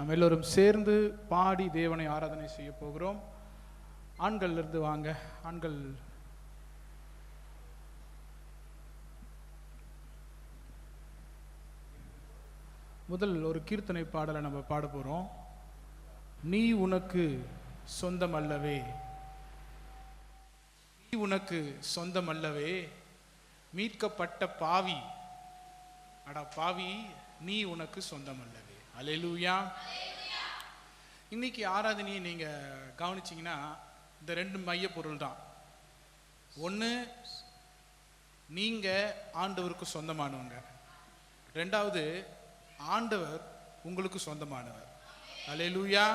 நம்ம எல்லோரும் சேர்ந்து பாடி தேவனை ஆராதனை செய்ய போகிறோம். ஆண்கள் இருந்து வாங்க. ஆண்கள் முதல் ஒரு கீர்த்தனை பாடலை நம்ம பாட போறோம். நீ உனக்கு சொந்தம் அல்லவே, நீ உனக்கு சொந்தம் அல்லவே, மீட்கப்பட்ட பாவி, அடா பாவி, நீ உனக்கு சொந்தம் அல்லவே. அல்லேலூயா. இன்னைக்கு ஆராதனையை நீங்க கவனிச்சீங்கன்னா இந்த ரெண்டு மைய பொருள் தான். ஒன்று, நீங்க ஆண்டவருக்கு சொந்தமானவங்க. ரெண்டாவது, ஆண்டவர் உங்களுக்கு சொந்தமானவர். அல்லேலூயா.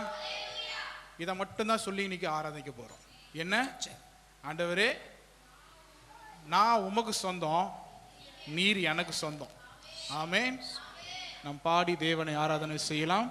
இதை மட்டும்தான் சொல்லி இன்னைக்கு ஆராதிக்க போறோம். என்ன? ஆண்டவரே, நான் உமக்கு சொந்தம், நீர் எனக்கு சொந்தம். ஆமென். நாம் பாடி தேவனை ஆராதனை செய்யலாம்.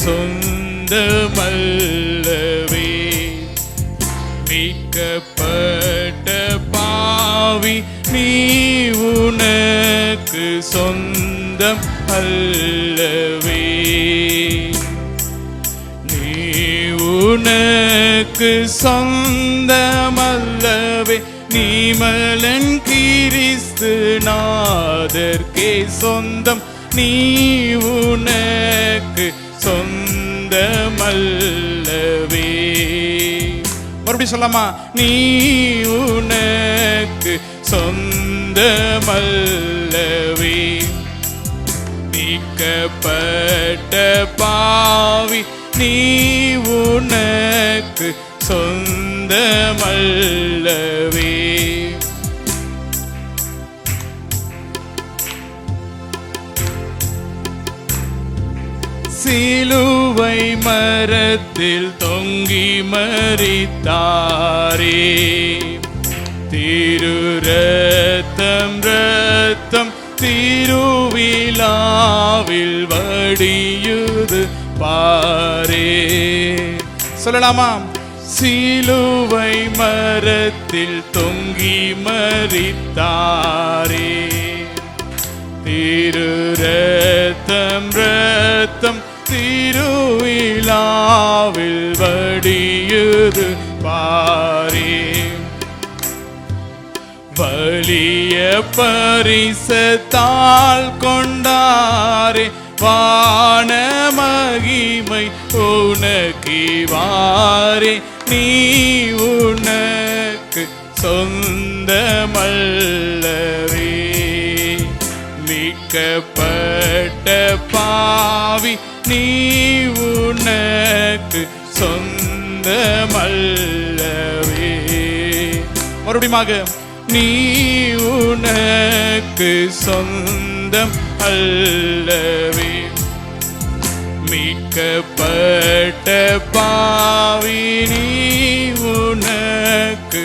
சொந்தமல்லவே, மீட்கப்பட்ட பாவி, நீ உனக்கு சொந்தம் அல்லவே, நீ உனக்கு சொந்தமல்லவே, நீ மலன் கிறிஸ்து நாதர்க்கே சொந்தம், நீ உனக்கு சொந்தமல்லவே. மறுபடியும் சொல்லாமா? நீ உனக்கு சொந்தமல்லவே, மீட்கப்பட்ட பாவி, நீ உனக்கு சொந்தமல்லவே. சிலுவை மரத்தில் தொங்கி மரித்தாரே, திரு ரத்தம் ரத்தம் திருவிழாவில் வடியுது பாரே. சொல்லலாமா? சிலுவை மரத்தில் தொங்கி மரித்தாரே, திரு ரத்தம் ரத்தம் திருவிழாவில் வடியுது பாரே. வலிய பரிசத்தால் கொண்டாரே, வான மகிமை உனக்கிவாரே, நீ உனக்கு சொந்தமல்லவே, மீட்கப்பட்ட பாவி, நீ உனக்கு சொந்தமல்லவே. மறுபடியும், நீ உனக்கு சொந்தம் அல்லவே, மீட்கப்பட்ட பாவி, நீ உனக்கு.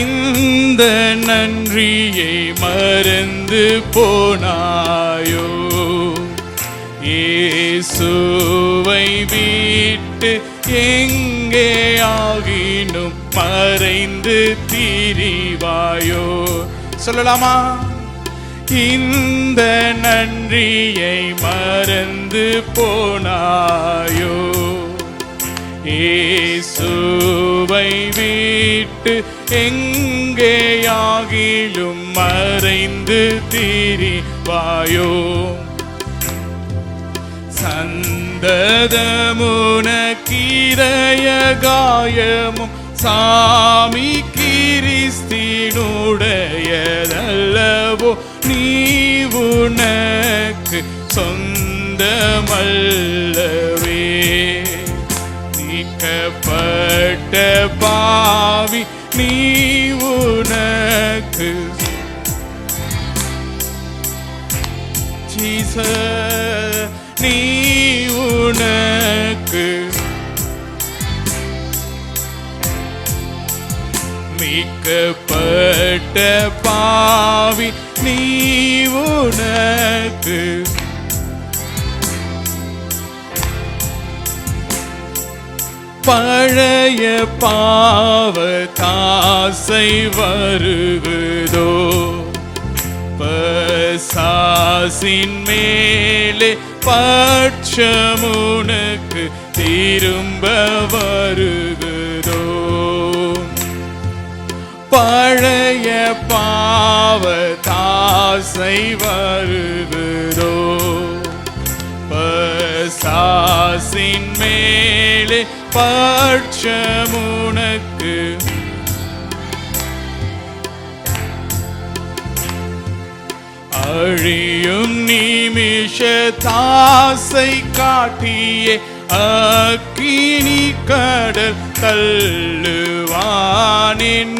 இந்த நன்றியை மறந்து போனாயோ, இயேசுவை விட்டு எங்கே ஆகினும் மறைந்து திரிவாயோ. சொல்லலாமா? இந்த நன்றியை மறந்து போனாயோ, இயேசுவை விட்டு எங்கேயாகிலும் மறைந்து திரிவாயோ. சந்ததமுனக்கிதய காயமும் சாமி கிறிஸ்தினுடையதல்லவோ, நீ உனக்கு சொந்தமல்லவே. நீக்கப்பட்ட பாவி நீ உனக்கு நீ உனக்கு மீட்கப்பட்ட பாவி நீ உனக்கு பழைய பாவத்தாசை வருகுதோ, பசாசின் மேலே பட்சமுனக்கு திரும்ப வருகுதோ. பழைய பாவத்தாசை வருகுதோ, பசாசின் மேலே பட்சமுனக்கு அழியும் நிமிஷ தாசை காட்டியே அக்கினி கடல் தள்ளுவானின்,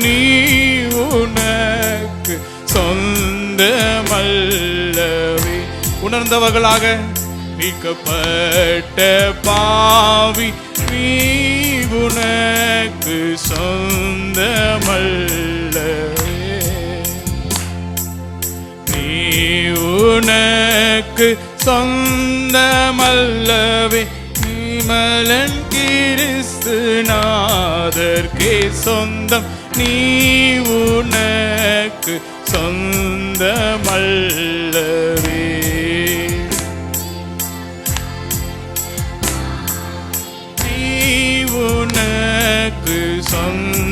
நீ உனக்கு சொந்தமல்லவே. உணர்ந்தவர்களாக மீட்கப்பட்ட பாவி நீ உனக்கு சொந்தமல்லவே. நீ உனக்கு சொந்தமல்லவே. நீமலன் கிறிஸ்து நாதர்க்கே சொந்தம், நீ உனக்கு சொந்தமல்லவே. உனக்கு சொந்தமல்லவே.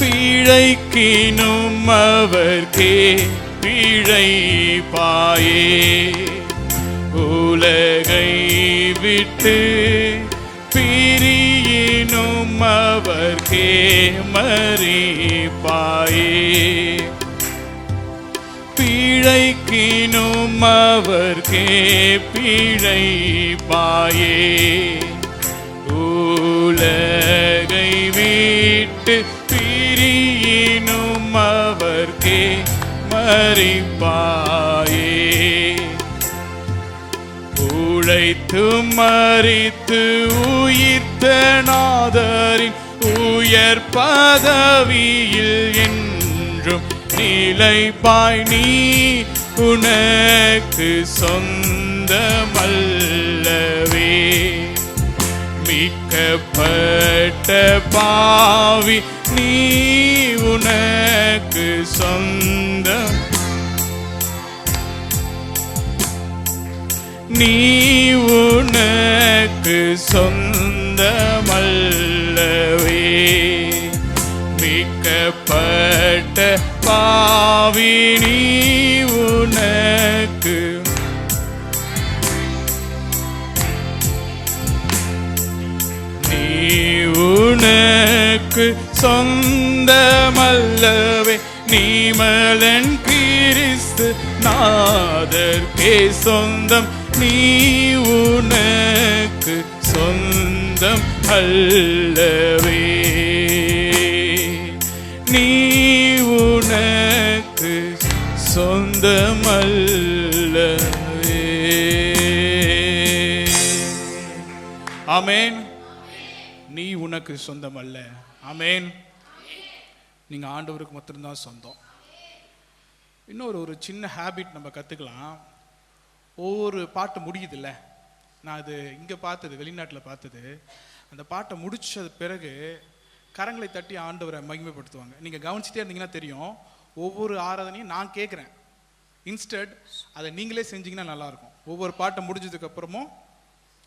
பிழைக்கினும் அவர்க்கே பிழைப்பாயே, உலகை விட்டு பிரியினும் அவர்க்கே மரிப்பாயே. பிழைக்கினும் அவர்க்கே பிழைப்பாயே, உலகை விட்டு பிரியினும் அவர்க்கே மரிப்பாயே. உழைத்து மரித்து உயிர்த்த நாதரின் உயர் பதவியில் என்றும் நிலைப்பாய், நீ உனக்கு சொந்தமல்லவே. மீட்கப்பட்ட பாவி நீ உனக்கு சொந்தம், நீ உனக்கு சொந்தமல்லவே. மீட்கப்பட்ட பாவி நீ உனக்கு உனக்கு சொந்தமல்லவே. நீமலன் கிறிஸ்து நாதர்க்கே சொந்தம், நீ உனக்கு சொந்தம் அல்லவே. நீ உனக்கு சொந்தமல்லவே. ஆமென். நீ உனக்கு சொந்தம் அல்ல. ஆமென். நீங்க ஆண்டவருக்கு மட்டும்தான் சொந்தம். இன்னொரு ஒரு சின்ன ஹேபிட் நம்ம கற்றுக்கலாம். ஒவ்வொரு பாட்டு முடியுதுல்ல, நான் அது இங்கே பார்த்தது, வெளிநாட்டில் பார்த்தது, அந்த பாட்டை முடிச்சது பிறகு கரங்களை தட்டி ஆண்டவரை மகிமைப்படுத்துவாங்க. நீங்கள் கவனிச்சிட்டே இருந்தீங்கன்னா தெரியும். ஒவ்வொரு ஆராதனையும் நான் கேட்குறேன், இன்ஸ்டட் அதை நீங்களே செஞ்சீங்கன்னா நல்லாயிருக்கும். ஒவ்வொரு பாட்டை முடிஞ்சதுக்கப்புறமும்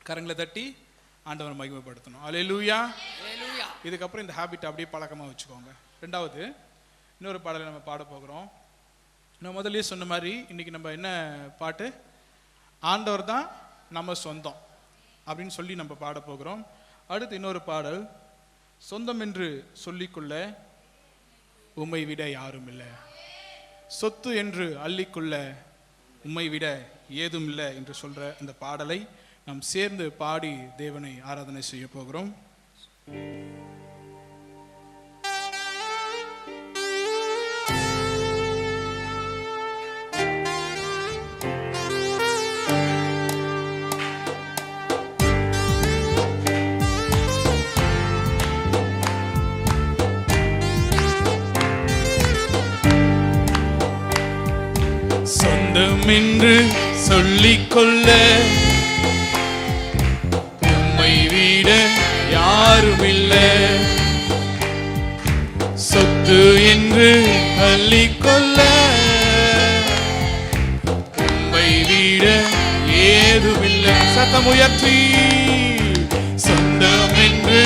கரங்களை தட்டி ஆண்டவரை மகிமைப்படுத்தணும். அல்லேலூயா. இதுக்கப்புறம் இந்த ஹேபிட் அப்படியே பழக்கமாக வச்சுக்கோங்க. ரெண்டாவது, இன்னொரு பாடலை நம்ம பாட போகிறோம். நான் முதல்ல சொன்ன மாதிரி இன்னைக்கு நம்ம என்ன பாட்டு? ஆண்டவர் தான் நம்ம சொந்தம் அப்படின்னு சொல்லி நம்ம பாட போகிறோம். அடுத்து இன்னொரு பாடல், சொந்தம் என்று சொல்லிக்கொள்ள உம்மை விட யாரும் இல்லை, சொத்து என்று அள்ளிக்கொள்ள உம்மை விட ஏதும் இல்லை என்று சொல்ற இந்த பாடலை நாம் சேர்ந்து பாடி தேவனை ஆராதனை செய்ய போகிறோம். சொந்தம் என்று சொல்லிக்கொள்ள உம்மை விட யாரும் இல்லை, சொத்து என்று அள்ளிக்கொள்ள உம்மை விட ஏதுமில்லை. சத்தம் உயர்த்தி சொந்தம் என்று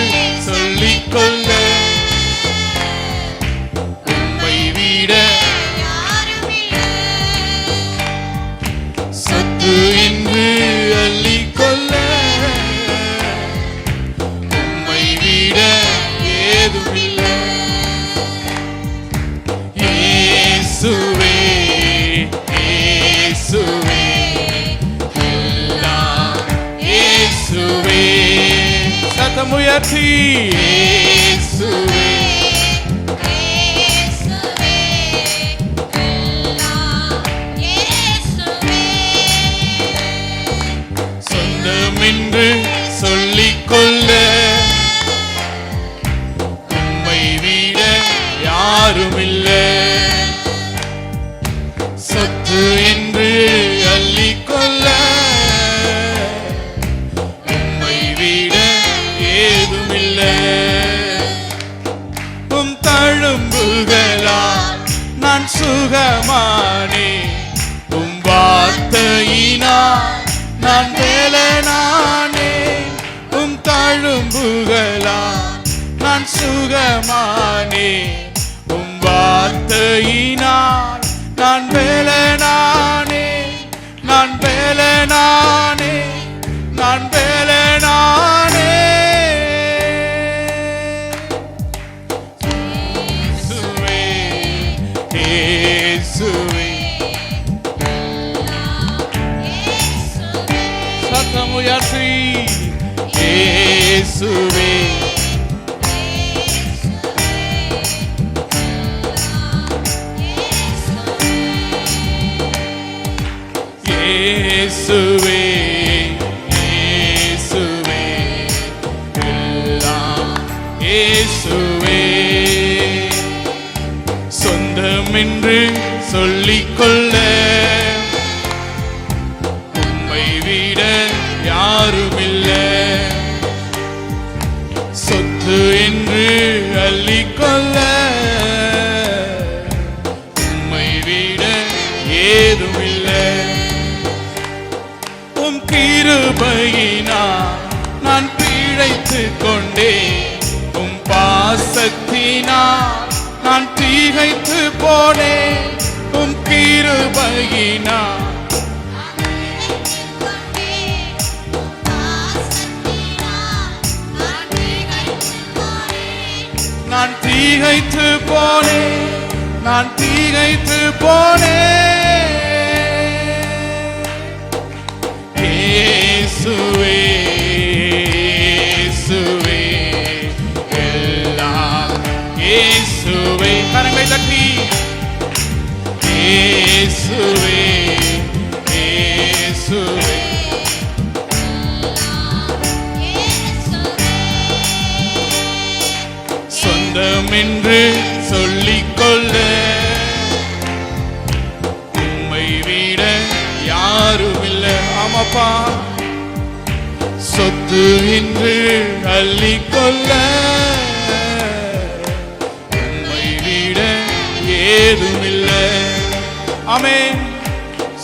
சொல்லிக்கொள்ள உம்மை விட என்று அள்ளிக்கொள்ள உம்மை விட ஏதுமில்லை. இயேசுவே இயேசுவே எல்லாம் இயேசுவே. சத்தம் உயர்த்தி இயேசுவே என்று சொல்லிக்கொள்ள உம்மை விட யாரும் இல்லை, சொத்து என்று அள்ளிக்கொள்ள உம்மை விட ஏதுமில்லை. உம் தழும்புகளால் நான் சுகமானே, உம் வார்த்தையினால் நான் வேலனானே, உம் தழும்புகளால் நான் சுகமானே, உம் வார்த்தையினால் நான் வேலனானே, நான் வேலனானே, நான் வேலனானே. இயேசுவே இயேசுவே சத்தம் உயர்த்தி இயேசுவே இயேசுவே இயேசுவே எல்லாம் இயேசுவே. சொந்தம் என்று சொல்லிக்கொள்ள உம்மை விட யாரும் இல்லை, சொத்து என்று அள்ளிக்கொள்ள உம்மை விட ஏதும் இல்லை. உம் கிருபையினால் நான் பிழைத்துக் கொண்டேன், உம் பாசத்தினால் நான் திகைத்து போனேன், உம் கிருபையினால் நான் திகைத்து போனேன், நான் திகைத்து போனேன். இயேசுவே இயேசுவே எல்லாம் இயேசுவே. கரங்களை தட்டி இயேசுவே இயேசுவே சொந்தம் என்று சொல்லிக்கொள்ள உம்மை விட யாரும் இல்லை. ஆமாப்பா, சொத்து என்று அள்ளிக்கொள்ள உம்மை விட ஏதும் இல்லை. ஆமென்.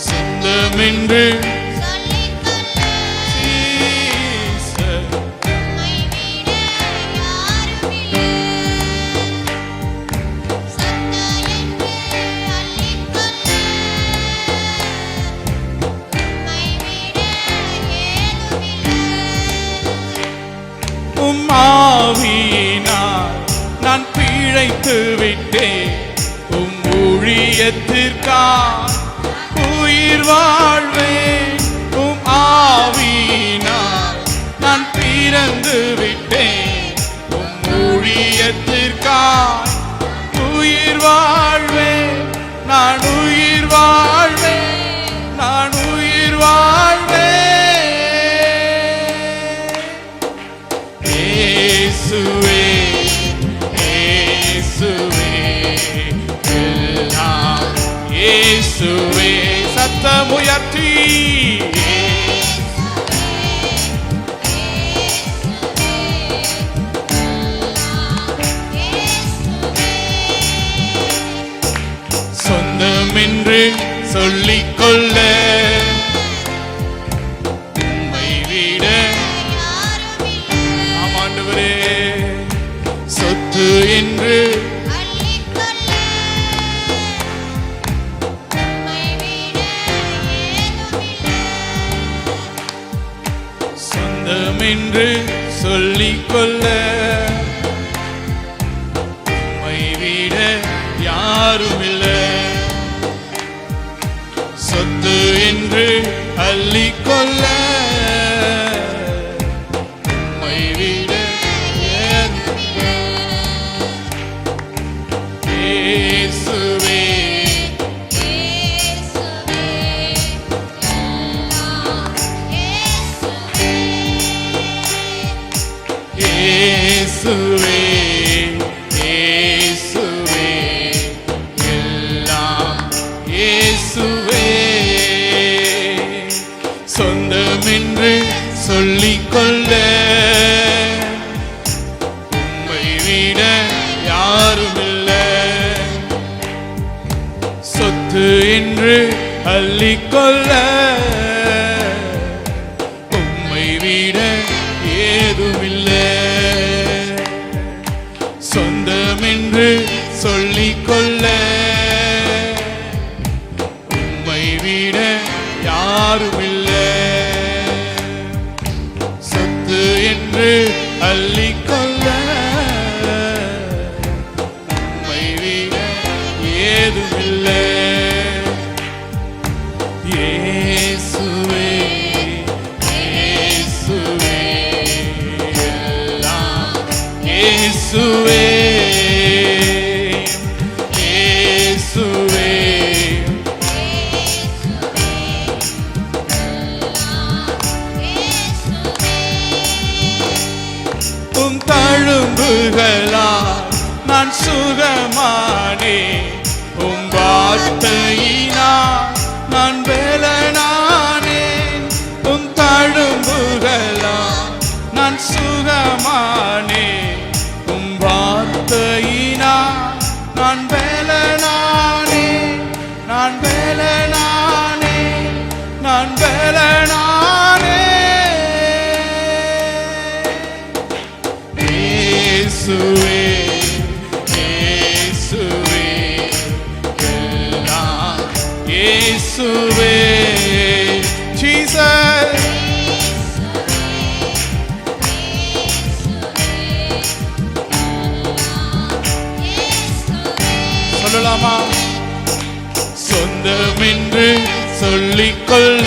சொந்தம் என்று அழைத்து விட்டேன் உம் ஊழியத்திற்காய் உயிர் வாழ்வேன் உம் ஆவியினால் நான் பிறந்து விட்டேன் உம் ஊழியத்திற்காய் உயிர் வாழ்வேன் நான் உயிர் வாழ்வேன் நான் உயிர் வாழ்வேன் இயேசுவே இயேசுவே எல்லாம் இயேசுவே சத்தம் உயர்த்தி சொந்தம் என்று சொல்லிக்கொள்ள உம்மை விட ஆமாண்டவரே சொத்து என்று சொந்தம் என்று சொல்லிக்கொள்ள உம்மை விட யாரும் இல்லை சொத்து என்று அள்ளிக்கொள்ள உம்மை விட இயேசுவே இயேசுவே இயேசுவே எல்லாம் இயேசுவே சொந்தம் என்று சொல்லிக்கொள்ள உம்மை விட யாரும் இல்லை சொத்து என்று அள்ளிக்கொள்ள உம்மை விட ஏதுமில்லை சொந்தம் என்று சொல்லிக்கொள்ள உம்மை விட யாருமில்லை சொத்து என்று அள்ளிக்கொள்ள உம்மை விட ஏதுமில்லை இயேசுவே இயேசுவே எல்லாம் இயேசுவே இயேசுவே உம் தழும்புகளால் நான் சுகமானேன் உம் வார்த்தையினால் நான் பலனானேன் உம் தழும்புகளால் நான் சுகமானேன் உம் வார்த்தையினால் நான் பலனானேன் நான் பலனானேன் நான் பலனானேன் இயேசுவே இயேசுவே எல்லாம் இயேசுவே ஜீசஸ் சொல்லலாமா சொந்தம் என்று சொல்லிக்கொள்ள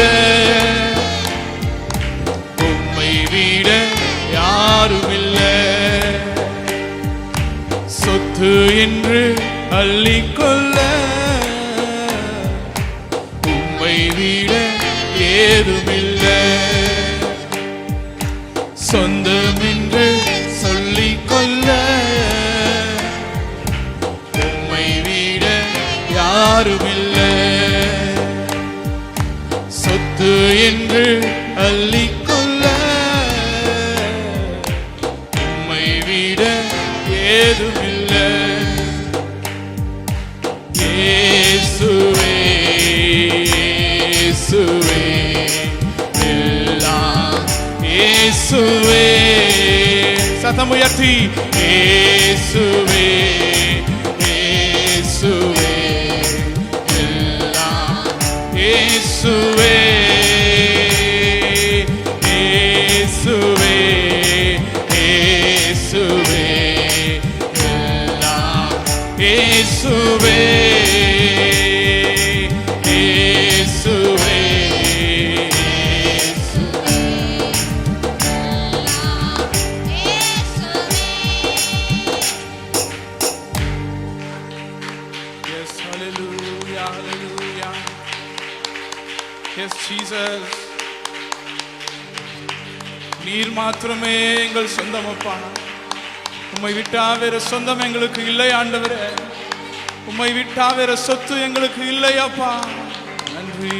உம்மை விட யாருமில்லை சொத்து என்று அள்ளிக்கொள்ள உம்மை விட ஏதுமில்லை சொந்தம் என்று சொல்லிக்கொள்ள உம்மை விட யாருமில்லை சொத்து என்று அள்ளிக்கொள்ள உம்மை விட ஏதுமில்லை இயேசுவே இயேசுவே எல்லாம் இயேசுவே சத்தம் உயர்த்தி இயேசுவே இயேசுவே எல்லாம் இயேசுவே இயேசுவே இயேசுவே எல்லாம் நீர் மாத்திரமே எங்கள் சொந்தம் அப்பா. உம்மை விட்டா வேற சொந்தம் எங்களுக்கு இல்லை ஆண்டவரே. உம்மை விட்டா வேற சொத்து எங்களுக்கு இல்லை அப்பா. நன்றி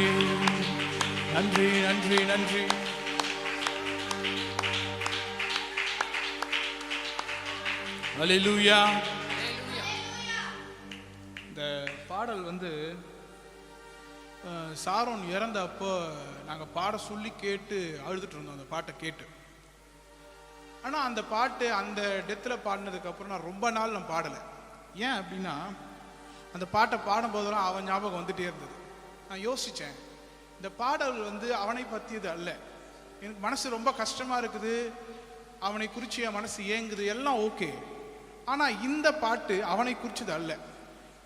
நன்றி நன்றி நன்றி. அல்லேலூயா. இந்த பாடல் சாரோன் இறந்த அப்போ நாங்கள் பாட சொல்லி கேட்டு அழுதுட்டு இருந்தோம் அந்த பாட்டை கேட்டு. ஆனால் அந்த பாட்டு அந்த டெத்தில் பாடினதுக்கப்புறம் நான் ரொம்ப நாள் நான் பாடலை. ஏன் அப்படின்னா அந்த பாட்டை பாடும்போதெல்லாம் அவன் ஞாபகம் வந்துட்டே இருந்தது. நான் யோசித்தேன், இந்த பாடல் அவனை பற்றியது அல்ல. எனக்கு மனசு ரொம்ப கஷ்டமாக இருக்குது, அவனை குறித்து என் மனசு ஏங்குது, எல்லாம் ஓகே. ஆனால் இந்த பாட்டு அவனை குறிச்சது அல்ல.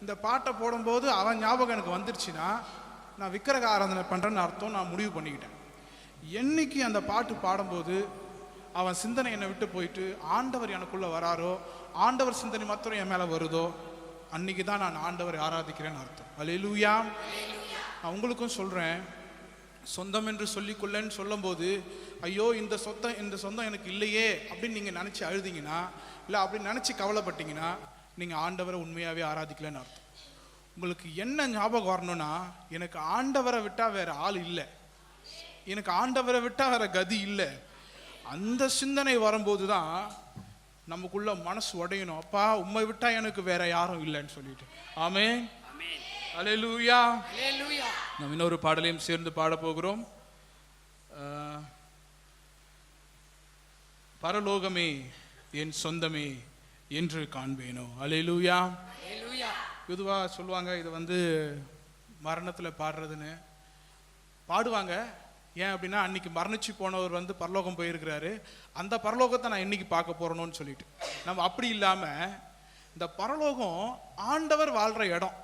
இந்த பாட்டை போடும்போது அவன் ஞாபகம் எனக்கு வந்துருச்சுன்னா நான் விக்கிரக ஆராதனை பண்ணுறேன்னு அர்த்தம். நான் முடிவு பண்ணிக்கிட்டேன், என்னைக்கு அந்த பாட்டு பாடும்போது அவன் சிந்தனை என்னை விட்டு போயிட்டு ஆண்டவர் எனக்குள்ளே வராரோ, ஆண்டவர் சிந்தனை மாத்திரம் என் மேலே வருதோ, அன்னைக்கு தான் நான் ஆண்டவரை ஆராதிக்கிறேன்னு அர்த்தம். அல்லேலூயா. நான் உங்களுக்கும் சொல்கிறேன், சொந்தம் என்று சொல்லிக்கொள்ளேன்னு சொல்லும்போது ஐயோ இந்த சொந்தம் எனக்கு இல்லையே அப்படின்னு நீங்கள் நினச்சி அழுதிங்கன்னா, இல்லை அப்படி நினச்சி கவலைப்பட்டீங்கன்னா நீங்கள் ஆண்டவரை உண்மையாகவே ஆராதிக்கலன்னு அர்த்தம். உங்களுக்கு என்ன ஞாபகம் வரணும்னா, எனக்கு ஆண்டவரை விட்டால் வேற ஆள் இல்லை, எனக்கு ஆண்டவரை விட்டால் வேற கதி இல்லை. அந்த சிந்தனை வரும்போது தான் நமக்குள்ள மனசு உடையணும், அப்பா உம்மை விட்டா எனக்கு வேற யாரும் இல்லைன்னு சொல்லிட்டு. ஆமென். அல்லேலூயா. நாம் இன்னொரு பாடலையும் சேர்ந்து பாட போகிறோம். பரலோகமே என் சொந்தமே என்று காண்பேனோ. அல்லேலூயா. பொதுவாக சொல்லுவாங்க இது மரணத்தில் பாடுறதுன்னு பாடுவாங்க. ஏன் அப்படின்னா அன்னைக்கு மரணிச்சு போனவர் பரலோகம் போயிருக்கிறாரு, அந்த பரலோகத்தை நான் என்னைக்கு பார்க்க போறேன்னு சொல்லிட்டு. நம்ம அப்படி இல்லாமல் இந்த பரலோகம் ஆண்டவர் வாழ்கிற இடம்.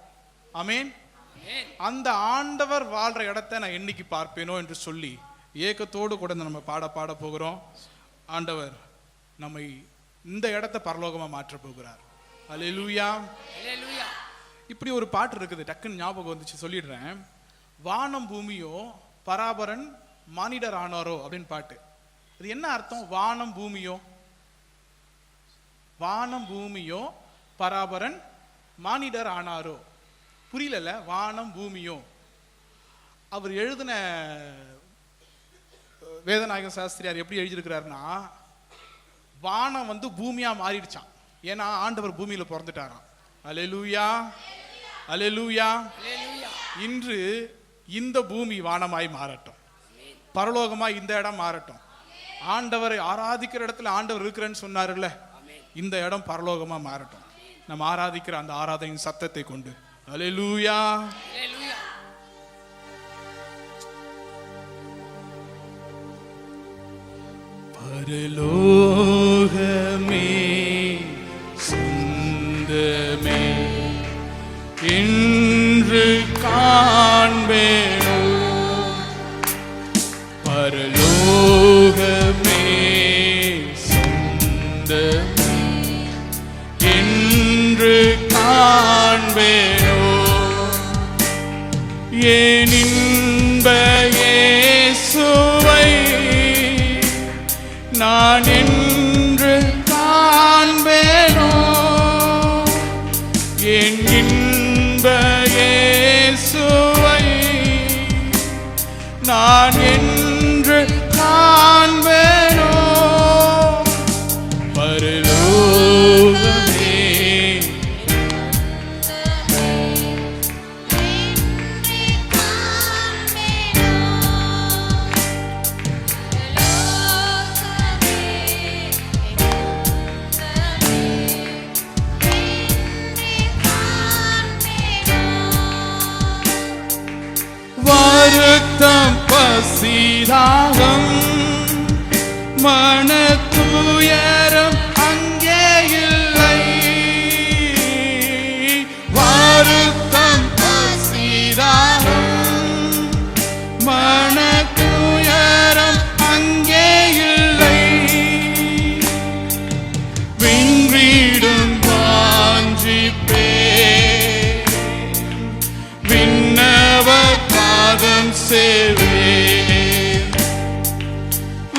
ஆமென். அந்த ஆண்டவர் வாழ்கிற இடத்தை நான் என்னைக்கு பார்ப்பேனோ என்று சொல்லி ஏக்கத்தோடு கூட நம்ம பாட போகிறோம். ஆண்டவர் நம்மை இந்த இடத்தை பரலோகமாக மாற்ற போகிறார். அல்லேலூயா. இப்படி ஒரு பாட்டு இருக்குது, டக்குன்னு ஞாபகம் வந்துச்சு, சொல்லிடுறேன். வானம் பூமியோ பராபரன் மானிடர் ஆனாரோ அப்படின்னு பாட்டு. அது என்ன அர்த்தம்? வானம் பூமியோ பராபரன் மானிடர் ஆனாரோ. புரியல. வானம் பூமியோ அவர் எழுதின வேதநாயக சாஸ்திரியார் எப்படி எழுதியிருக்கிறாருன்னா, வானம் பூமியா மாறிடுச்சான். ஏன்னா ஆண்டவர் பூமியில பிறந்துட்டாராம். அல்லேலூயா. அல்லேலூயா. இன்று இந்த பூமி வானமாய் மாறட்டும், பரலோகமாய் இந்த இடம் மாறட்டும். ஆண்டவரை ஆராதிக்கிற இடத்துல ஆண்டவர் இருக்கிறேன்னு சொன்னார்ல, இந்த இடம் பரலோகமா மாறட்டும். நம்ம ஆராதிக்கிற அந்த ஆராதனையின் சத்தத்தை கொண்டு. அல்லேலூயா. பரலோகமே சொந்தமே என்று காண்பேனோ. பரலோகமே சொந்தமே என்று காண்பேனோ. என் இன்ப இயேசுவை நான் என்று காண்பேனோ. என் இன்ப இயேசுவை நான் என்று காண்பேனோ. பரலோகமே வருத்தம் பசிதாகம் மனத்துயரம் அங்கே இல்லை. வருத்தம் பசிதாகம் மனத்துயரம் அங்கே இல்லை. விண்வீடும் வாஞ்சிப்பே விண்ணவர் பாதம் சேவே.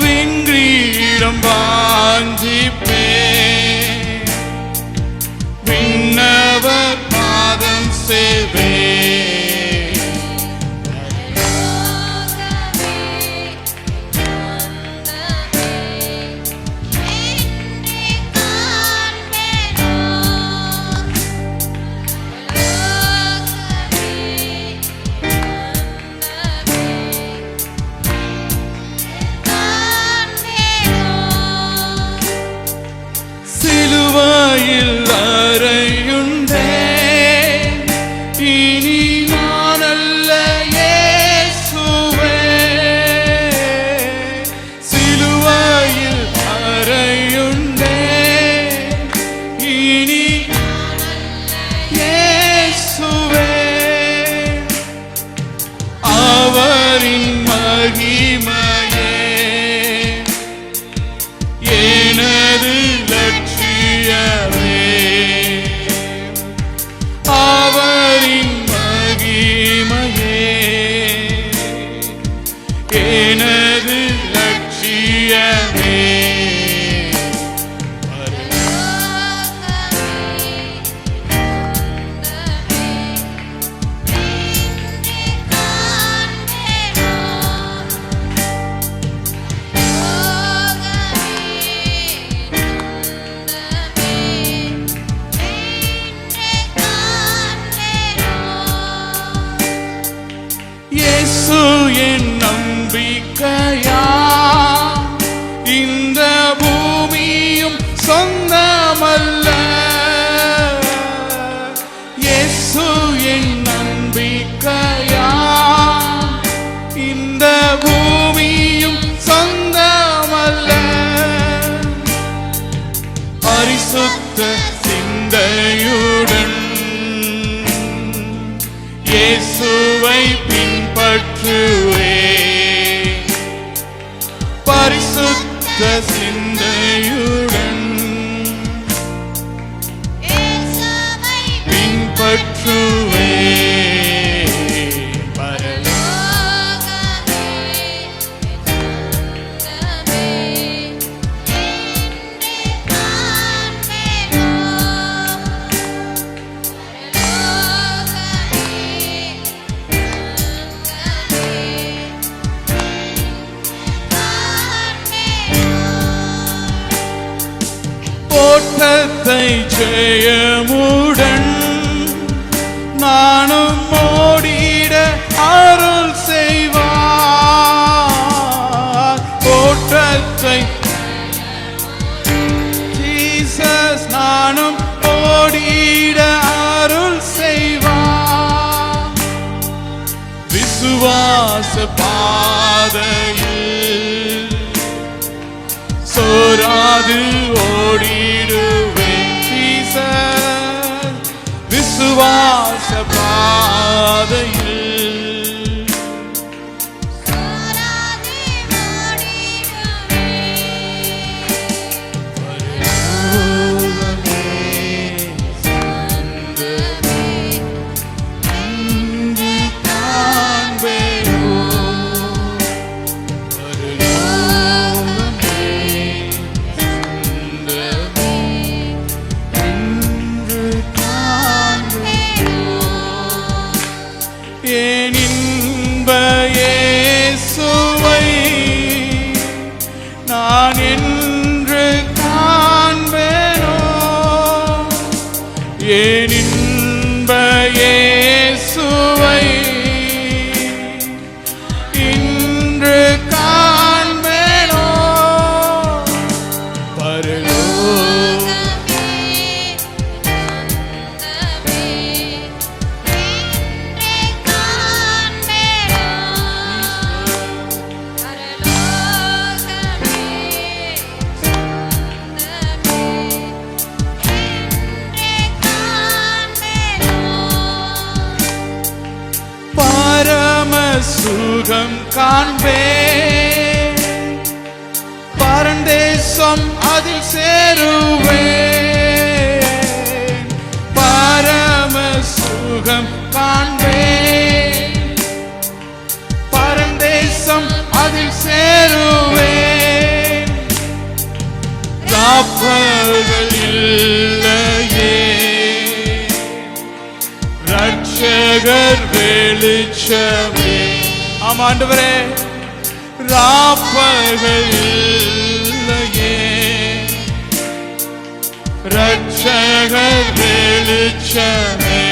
விண்வீடும் நித்தம் வாஞ்சிப்பே விண்ணவர் பாதம் சேவே சிலுவையில் அறையுண்டே இனி நான் அல்ல இயேசுவே சிலுவையில் அறையுண்டே இனி இயேசுவே அவரின் மகிமையே எனது லட்சியமே அவரின் மகிமையே எனது லட்சியமே இயேசு என் நம்பிக்கையா இந்த பூமியும் சொந்தமல்ல இயேசு என் நம்பிக்கையா இந்த பூமியும் சொந்தமல்ல பரிசுத்த சிந்தையுடன் இயேசுவை பின்பற்றுவே பரிசுத்த சிந்தையுடன் பின்பற்றுவே ஓட்டத்தை ஜெயமுடன் நானும் ஓடிட அருள் செய்வார் ஓட்டத்தை ஜீசஸ் நானும் ஓடிட அருள் செய்வார் விசுவாச பாதையில் சோராது ஓடிடுவேன் ஜீசஸ் விசுவாச பாதையில் என் இன்ப இயேசுவை நான் என்று காண்பேனோ என் இன்ப இயேசுவை இன்று காண்பேனோ சுகம் காண்பேன் பரந்தேசம் அதில் சேருவேன் பரம சுகம் காண்பேன் பரந்தேசம் அதில் சேருவேன் ராப்பகல் இல்லையே, ரட்சகர் வெளிச்சமே. ஆமா ஆண்டவரே, ராப்பகல் இல்லையே, ரட்சகர் வெளிச்சமே.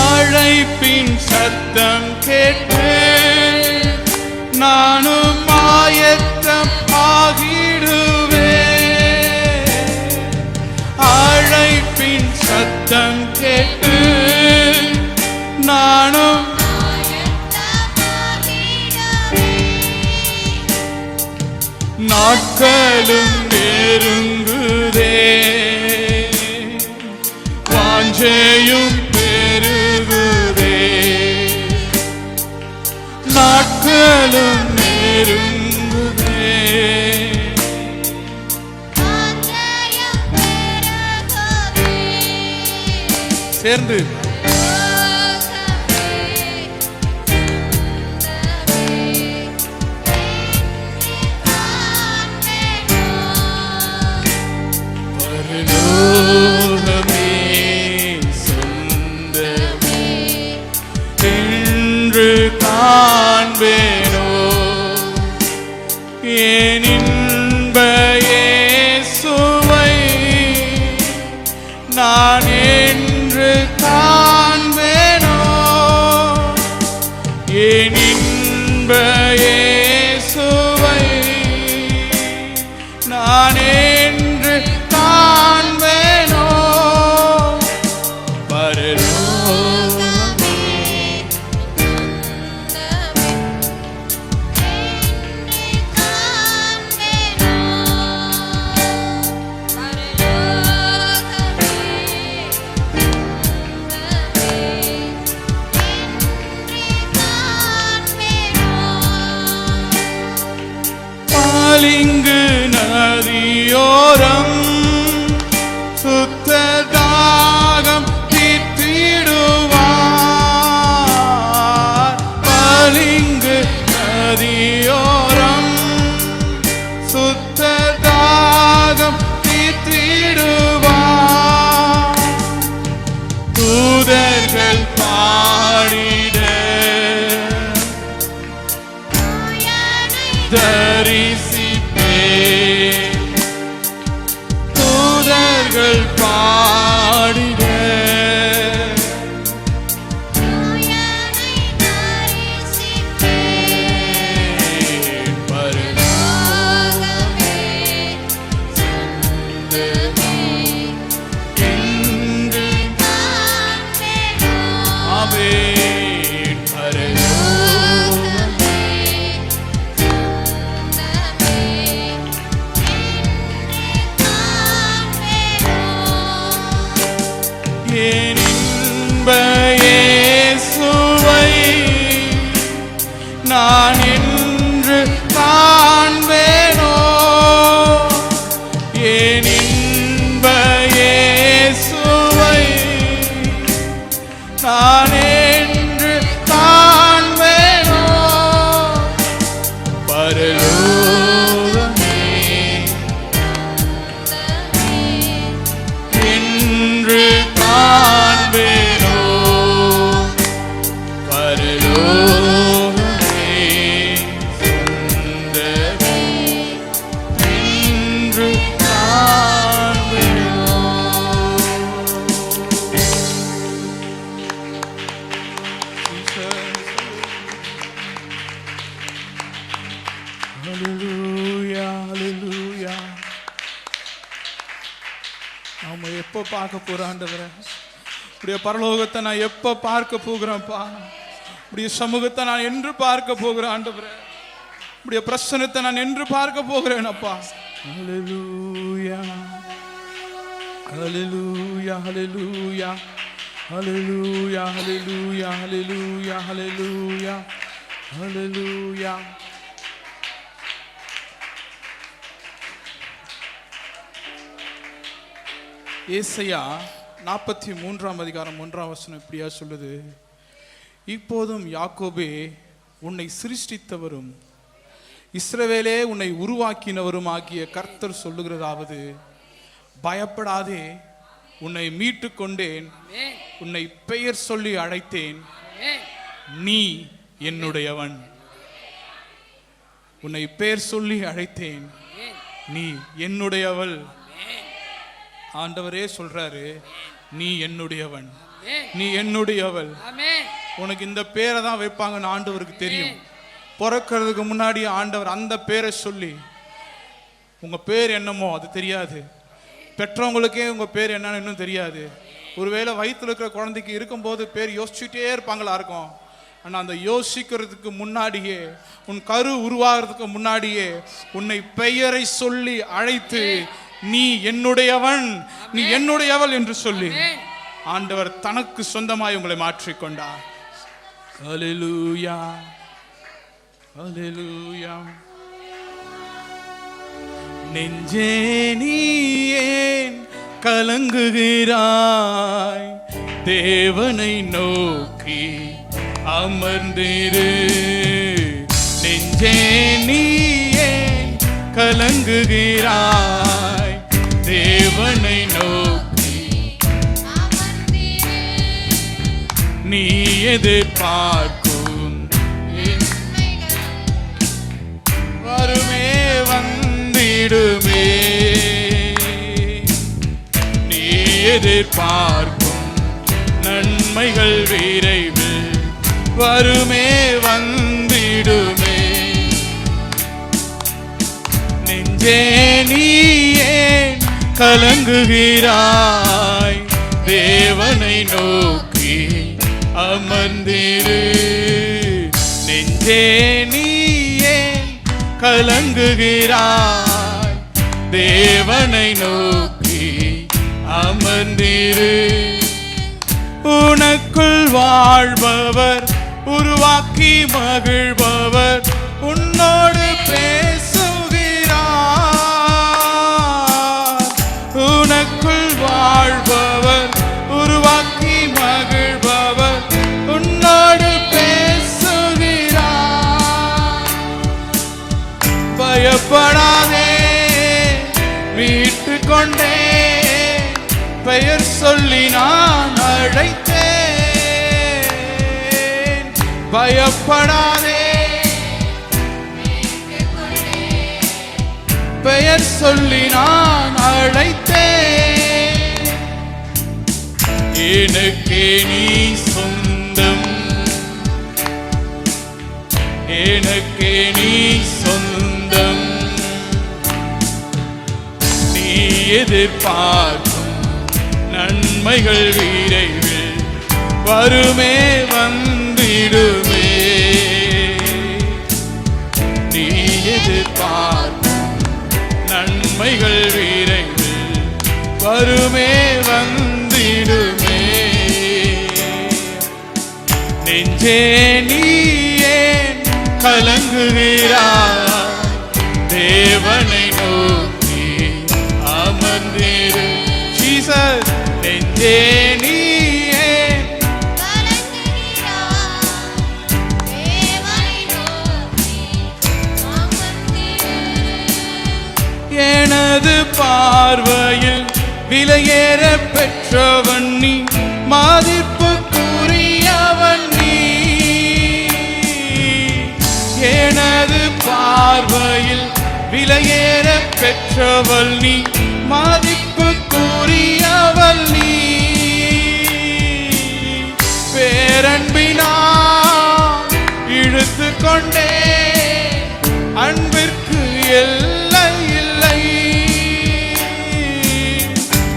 அழைப்பின் சத்தம் கேட்டு நானும் ஆயத்தம் ஆகிடுவேன். அழைப்பின் சத்தம் கேட்டு நானும் நாட்களும் நெருங்குதே, வாஞ்சையும் பெருகுதே, நாட்களும் நெருங்குதே. சேர்ந்து பரலோகமே சொந்தமே என்று காண்பேனோ, என் இன்ப இயேசுவை நான் என்று காண்பேனோ, என் இன்ப இயேசுவை நான் என்று காண்பேனோ. பரலோகமே பாலிங்கு நதியோரம் சுத்த தாகம் தீர்த்திடுவார். பாலிங்கு நதியோரம் சுத்த தாகம் தீர்த்திடுவார். தூதர்கள் பாடிட தரிசிப்பேன், தூதர்கள் பாடிட பரலோகமே சொந்தமே என்று ஆமென். பரலோகமே என் இன்ப இயேசுவை நான் என்று காண்பேனோ, என் இன்ப இயேசுவை நான் என்று காண்பேனோ. பரலோகமே என்று காண்பேனோ. பரலோகமே சொந்தமே என்று காண்பேனோ. ஹல்லேலூயா, ஹல்லேலூயா. நாம எப்போ பார்க்க போறோம் ஆண்டவரே? உடைய பரலோகத்தை நான் எப்போ பார்க்க போகிறேன்ப்பா? உடைய சமூகத்தை நான் என்று பார்க்க போகிறேன் ஆண்டவரே? உடைய பிரசன்னத்தை நான் என்று பார்க்க போகிறேன் அப்பா. ஹல்லேலூயா, ஹல்லேலூயா, ஹல்லேலூயா. ஹல்லேலூயா ஹல்லேலூயா ஹல்லேலூயா ஹல்லேலூயா ஹல்லேலூயா. ஏசாயா 43 அதிகாரம் 1 இப்படியா சொல்லுது, இப்போதும் யாக்கோபே உன்னை சிருஷ்டித்தவரும் இஸ்ரவேலே உன்னை உருவாக்கினவரும் ஆகிய கர்த்தர் சொல்லுகிறதாவது, பயப்படாதே, உன்னை மீட்டு கொண்டேன், உன்னை பெயர் சொல்லி அழைத்தேன், நீ என்னுடையவன். உன்னை பெயர் சொல்லி அழைத்தேன், நீ என்னுடையவள். ஆண்டவரே சொல்றாரு, நீ என்னுடையவன், நீ என்னுடையவள். உனக்கு இந்த பேரை தான் வைப்பாங்கன்னு ஆண்டவருக்கு தெரியும். பிறக்கிறதுக்கு முன்னாடி ஆண்டவர் அந்த பேரை சொல்லி, உங்க பேர் என்னமோ அது தெரியாது, பெற்றவங்களுக்கே உங்க பேர் என்னன்னு இன்னும் தெரியாது. ஒருவேளை வயிற்றுல இருக்கிற குழந்தைக்கு இருக்கும்போது பேர் யோசிச்சுட்டே இருப்பாங்களா இருக்கும். ஆனால் அந்த யோசிக்கிறதுக்கு முன்னாடியே, உன் கரு உருவாகிறதுக்கு முன்னாடியே உன்னை பெயரை சொல்லி அழைத்து, நீ என்னுடையவன், நீ என்னுடையவள் என்று சொல்லி ஆண்டவர் தனக்கு சொந்தமாய் உங்களை மாற்றிக்கொண்டார். ஹல்லேலூயா ஹல்லேலூயா. நெஞ்சே நீ ஏன் கலங்குகிறாய், தேவனை நோக்கி அமர்ந்திரு. நெஞ்சே நீ ஏன் கலங்குகிறாய், தேவனை நோக்கி நீ எதிர்பார்க்கும் வருமே வந்திடுமே. நீ எதிர்பார்க்கும் நன்மைகள் விரைவில் வருமே வந்திடுமே. நெஞ்சே நீ ஏன் கலங்குகிறாய், தேவனை நோக்கி அமர்ந்திரு. நெஞ்சே நீ ஏன் கலங்குகிறாய், தேவனை நோக்கி அமர்ந்திரு. உனக்குள் வாழ்பவர், உருவாக்கி மகிழ்பவர் உன்னோடு பேசுகிறார். உனக்குள் வாழ்பவர், உருவாக்கி மகிழ்பவர் உன்னோடு பேசுகிறார். பயப்படாதே, மீட்டு கொண்டே, பெயர் சொல்லி நான் அழைத்தேன். பயப்படாதே, பெயர் சொல்லி நான் அழைத்தேன். எனக்கே நீ சொந்தம், எனக்கே நீ சொந்தம். நீ எதிர்பார்க்கும் நன்மைகள் விரைவில் வருமே வந்திடுமே. நீ எதிர்பார்க்கும் நன்மைகள் விரைவில் வருமே வந்திடுமே. நெஞ்சே நீ ஏன் கலங்குகிறாய், தேவனை நோக்கி அமர்ந்திரு. ஜீசஸ், நெஞ்சே நீ ஏன் எனது பார்வையில் விலையேற பெற்றவன் நீ, மதிப்புக்குரியவன் நீ. எனது பார்வையில் விலையேற பெற்றவள் நீ, மதிப்புக்குரியவள் நீ. பேரன்பினால் இழுத்து கொண்டே, அன்பிற்கு எல்லை இல்லை.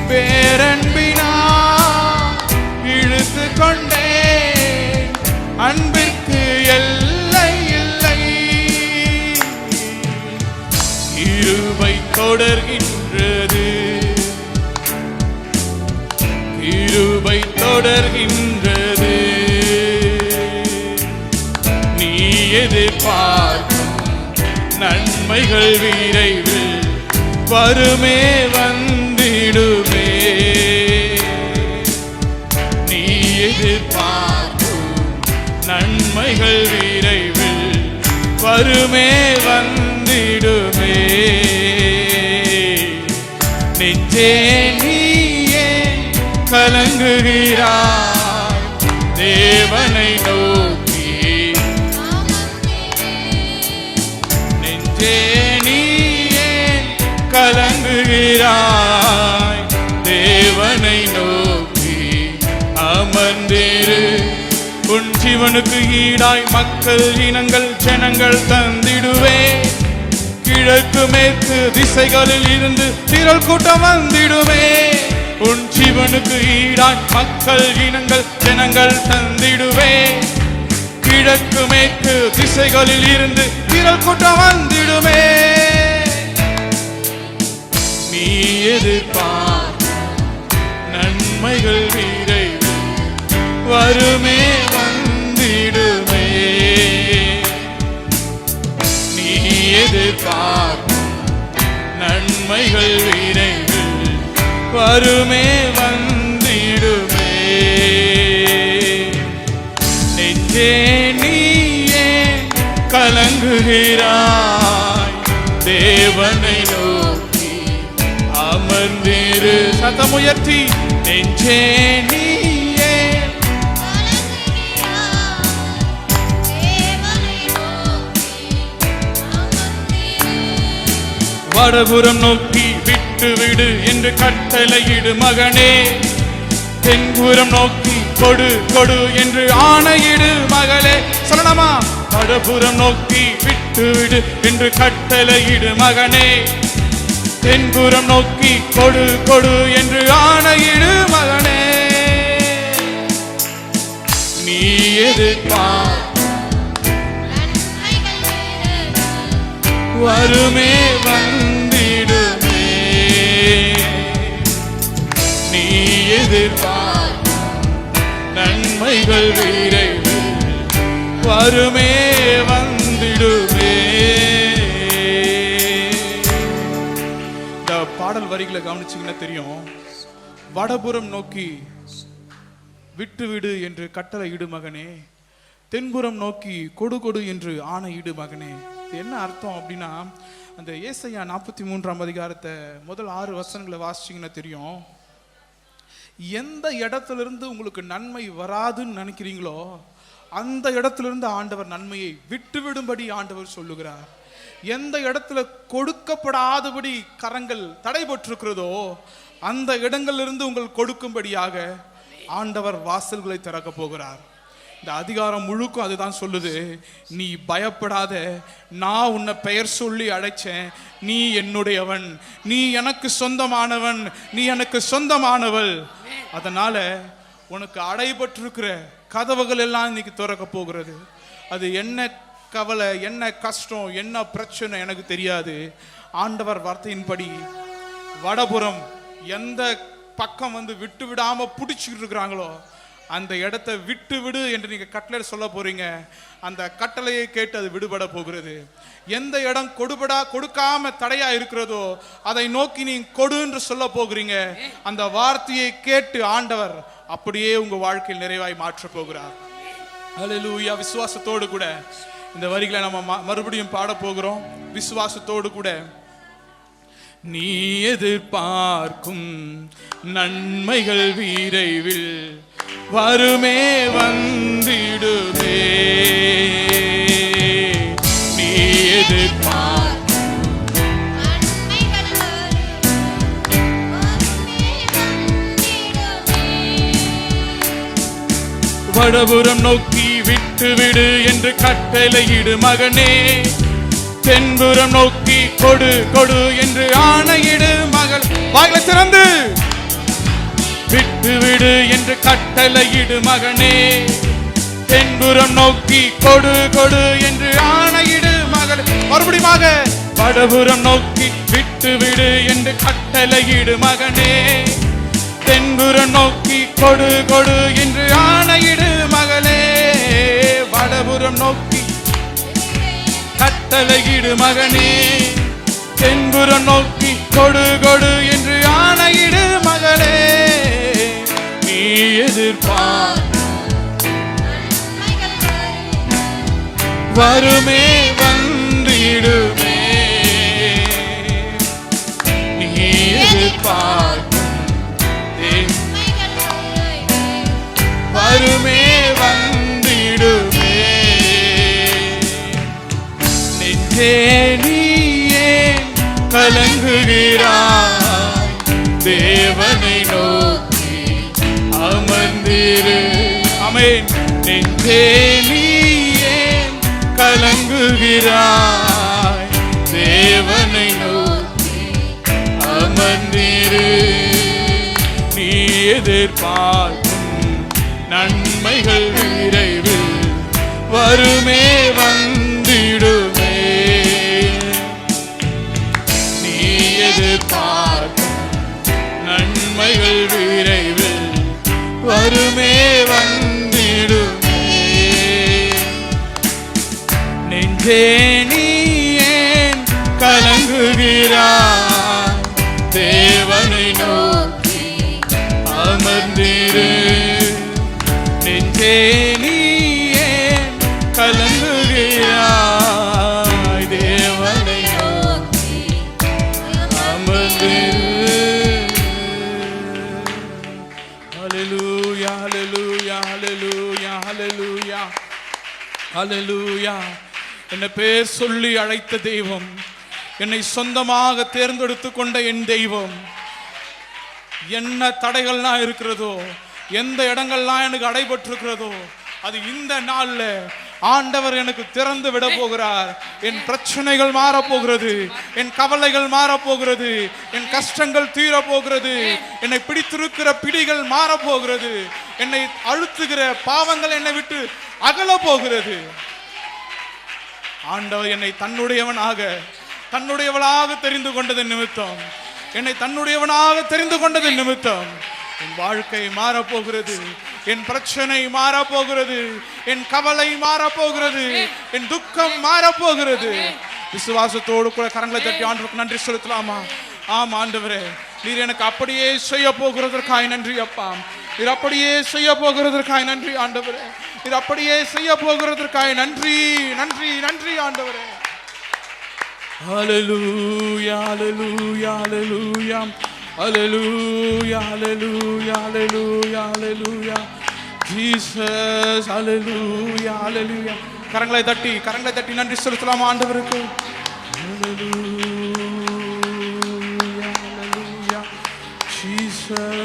பேரன்பினால் இழுத்து கொண்டே, அன்பிற்கு எல்லை இல்லை. கிருபை தொடர்கின்றது, கிருபை தொடர்கின்றது. எதிர்பார்க்கும் நன்மைகள் விரைவில் வருமே வந்திடுமே. நீ எதிர்பார்க்கும் நன்மைகள் விரைவில் வருமே வந்திடுமே. நெஞ்சே நீயே கலங்குகிறாய் தேவனை நோக்கி. நெஞ்சே நீயே கலங்குகிறாய் தேவனை நோக்கி. அமர்ந்திரு உன் ஜீவனுக்கு ஈடாய் மக்கள் இனங்கள் ஜனங்கள் தந்திடுவே. கிழக்கு மேற்கு திசைகளில் இருந்து திரள் கூட்டம் வந்திடுமே. உன் ஜீவனுக்கு ஈடாய் மக்கள் இனங்கள் ஜனங்கள் தந்திடுவே. கிழக்கு மேற்கு திசைகளில் இருந்து திரள் கூட்டம் வந்திடுமே. நீ எதிர்பார் நன்மைகள் விரைவில் வருமே வந்திடுமே. நீ எதிர்பார் நன்மைகள் விரைவில் வருமே வந்திடுமே. நெஞ்சே நீயே கலங்குகிறாய் தேவனை நோக்கி. அமர்ந்திரு சத்தமுயர்த்தி. நெஞ்சே நீயே வடபுறம் நோக்கி விட்டு விடு என்று கட்டளையிடு மகனே. தென்புறம் நோக்கி கொடு கொடு என்று ஆணையிடு மகளே. சொல்லலாமா? வடபுறம் நோக்கி விட்டு விடு என்று கட்டளையிடு மகனே. தென்புறம் நோக்கி கொடு கொடு என்று ஆணையிடு மகனே. நீ எதிர்பார் வருமே வந்திடுமே. நீ எதிர்பார் நன்மைகள் விரைவில் வருமே வந்திடுமே. இந்த பாடல் வரிகளை கவனிச்சீங்கன்னா தெரியும். வடபுறம் நோக்கி விட்டு விடு என்று கட்டளை இடு மகனே. தென்புறம் நோக்கி கொடு கொடு என்று ஆணையிடு மகனே. என்ன அர்த்தம் அப்படின்னா, அந்த ஏசாயா 43ஆம் அதிகாரத்தை முதல் 6 வசனங்களை வாசிச்சிங்கன்னா தெரியும். எந்த இடத்துல இருந்து உங்களுக்கு நன்மை வராதுன்னு நினைக்கிறீங்களோ அந்த இடத்துல இருந்து ஆண்டவர் நன்மையை விட்டுவிடும்படி ஆண்டவர் சொல்லுகிறார். எந்த இடத்துல கொடுக்கப்படாதபடி கரங்கள் தடைபட்டிருக்கிறதோ அந்த இடங்களிலிருந்து உங்கள் கொடுக்கும்படியாக ஆண்டவர் வாசல்களை திறக்க போகிறார். இந்த அதிகாரம் முழுக்கும் அதுதான் சொல்லுது. நீ பயப்படாத, நான் உன்னை பெயர் சொல்லி அழைச்சேன், நீ என்னுடையவன், நீ எனக்கு சொந்தமானவன், நீ எனக்கு சொந்தமானவள். அதனால உனக்கு அடைபட்டிருக்கிற கதவுகள் எல்லாம் இன்னைக்கு திறக்க போகிறது. அது என்ன கவலை, என்ன கஷ்டம், என்ன பிரச்சனை எனக்கு தெரியாது. ஆண்டவர் வார்த்தையின்படி வடபுறம் எந்த பக்கம் வந்து விட்டு விடாம பிடிச்சிக்கிட்டு இருக்கிறாங்களோ அந்த இடத்த விட்டு விடு என்று நீங்க கட்டளை சொல்ல போறீங்க. அந்த கட்டளையை கேட்டு அது விடுபட போகிறது. எந்த இடம் கொடுக்காம தடையா இருக்கிறதோ அதை நோக்கி நீங்க கொடு என்று சொல்ல போகிறீங்க. அந்த வார்த்தையை கேட்டு ஆண்டவர் அப்படியே உங்க வாழ்க்கையில் நிறைவாய் மாற்ற போகிறார். அல்லேலூயா. விசுவாசத்தோடு கூட இந்த வரிகளை நம்ம மறுபடியும் பாட போகிறோம். விசுவாசத்தோடு கூட. நீ எதிர்பார்க்கும் நன்மைகள் விரைவில் வருமே வந்திடுமே. நீ எதிர்பார்க்கும் வடபுறம் நோக்கி விட்டு விடு என்று கட்டளையிடு மகனே. தென்புறம் நோக்கி கொடு கொடு என்று ஆணையிடு மகள். வாய்களை திறந்து விட்டு விடு என்று கட்டளையிடு மகனே. தென்புறம் நோக்கி கொடு கொடு என்று ஆணையிடு மகள். மறுபடியும் வடபுறம் நோக்கி விட்டு விடு என்று கட்டளையிடு மகனே. தென்புறம் நோக்கி கொடு கொடு என்று ஆணையிடு மகளே. வடபுறம் நோக்கி மகனே, தென்புறம் நோக்கி கொடு கொடு என்று ஆணையிடு மகளே. நீ எதிர்பார் வருமே வந்திடுமே. நீ எதிர்பார் வருமே வந்திடுமே. நெஞ்சே நீ ஏன் கலங்குகிறாய்? தேவனை நோக்கி அமர்ந்திரு. ஆமென். நெஞ்சே நீ ஏன் கலங்குகிறாய்? தேவனை நோக்கி அமர்ந்திரு. நீ எதிர்பார்க்கும் நன்மைகள் விரைவில் வருமே வந்திடுமே. நீ எதிர்பார்க்கும் நன்மைகள் விரைவில் வருமே வந்திடுமே. நெஞ்சே நீ ஏன் கலங்குகிறாய்? தேவனை நோக்கி அமர்ந்திரு. நெஞ்சே நீ ஏன் கலங்குகிறாய்? தேவனை நோக்கி அமர்ந்திரு. ஹல்லேலூயா ஹல்லேலூயா ஹல்லேலூயா ஹல்லேலூயா ஹல்லேலூயா. என்னை பேர் சொல்லி அழைத்த தெய்வம், என்னை சொந்தமாக தேர்ந்தெடுத்து கொண்ட என் தெய்வம், என்ன தடைகள்லாம் இருக்கிறதோ, எந்த இடங்கள்லாம் எனக்கு அடைபட்டிருக்கிறதோ, அது இந்த நாள்ல ஆண்டவர் எனக்கு திறந்து விட போகிறார். என் பிரச்சனைகள் மாறப்போகிறது, என் கவலைகள் மாறப்போகிறது, என் கஷ்டங்கள் தீரப்போகிறது, என்னை பிடித்திருக்கிற பிடிகள் மாறப்போகிறது, என்னை அழுத்துகிற பாவங்கள் என்னை விட்டு அகல போகிறது. ஆண்டவர் என்னை தன்னுடையவளாக தெரிந்து கொண்டதன் நிமித்தம், என்னை தன்னுடையவனாக தெரிந்து கொண்டதன் நிமித்தம் என் வாழ்க்கை மாறப்போகிறது, என் பிரச்சனை மாறப்போகிறது, என் கவலை மாறப்போகிறது, என் துக்கம் மாறப்போகிறது. விசுவாசத்தோடு கூட கரங்களை தட்டி ஆண்டவருக்கு நன்றி செலுத்தலாமா? ஆம் ஆண்டவரே, நீர் எனக்கு அப்படியே செய்ய போகிறதற்காய் நன்றி அப்பா. நீர் அப்படியே செய்ய போகிறதற்காய் நன்றி ஆண்டவரே. நீர் அப்படியே செய்ய போகிறதற்காய் நன்றி நன்றி நன்றி ஆண்டவரே. ஹல்லேலூயா ஹல்லேலூயா ஹல்லேலூயா ஹல்லேலூயா ஹல்லேலூயா ஹல்லேலூயா ஹல்லேலூயா ஜீசஸ். ஹல்லேலூயா ஹல்லேலூயா. கரங்களை தட்டி நன்றி செலுத்தலாம் ஆண்டவருக்கு. ஹல்லேலூயா ஹல்லேலூயா ஜீசஸ்.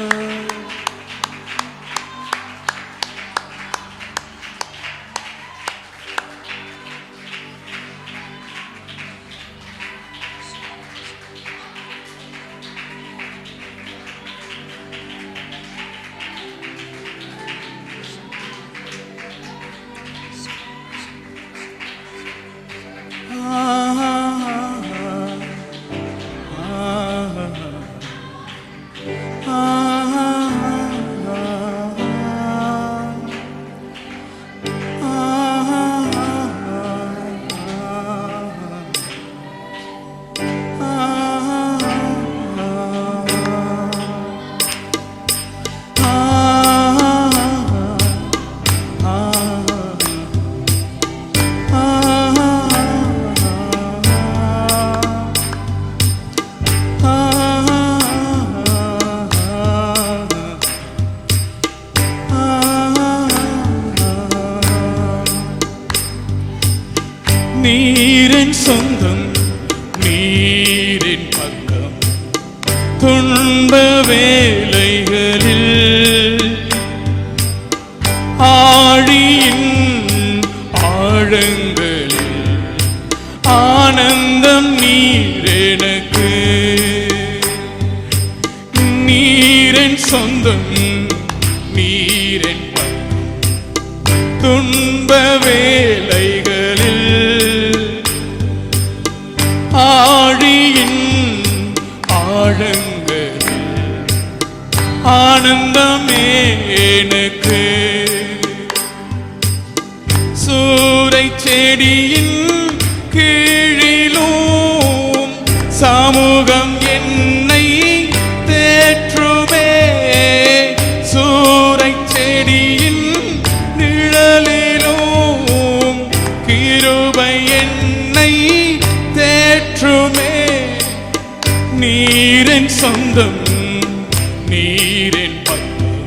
நீரின் சொந்தம், நீரின் பக்கம், துன்ப வேளைகளில் ஆழியின் ஆழங்களில் ஆனந்தம் நீர் எனக்கு. நீரின் சொந்தம், நீரின் பக்கம், துன்ப வேளைகளில் ஆழியின் ஆழங்களில் ஆனந்தமே எனக்கு. சூரை செடியின் கீழிலும் சொந்தம் நீரின் பக்கம்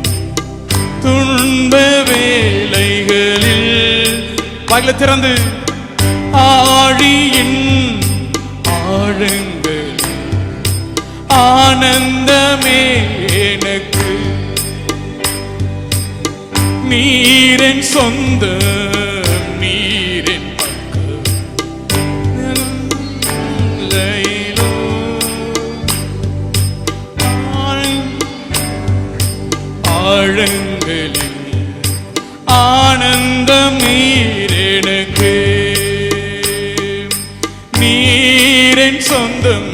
துன்ப வேளைகளில் வாயில திறந்து ஆழியின் ஆழங்கள் ஆனந்தமே எனக்கு நீரின் சொந்தம் நீரின் பக்கம் லைலோ ஆழங்களில் ஆனந்தம் நீரெனக்கு நீரின் சொந்தம்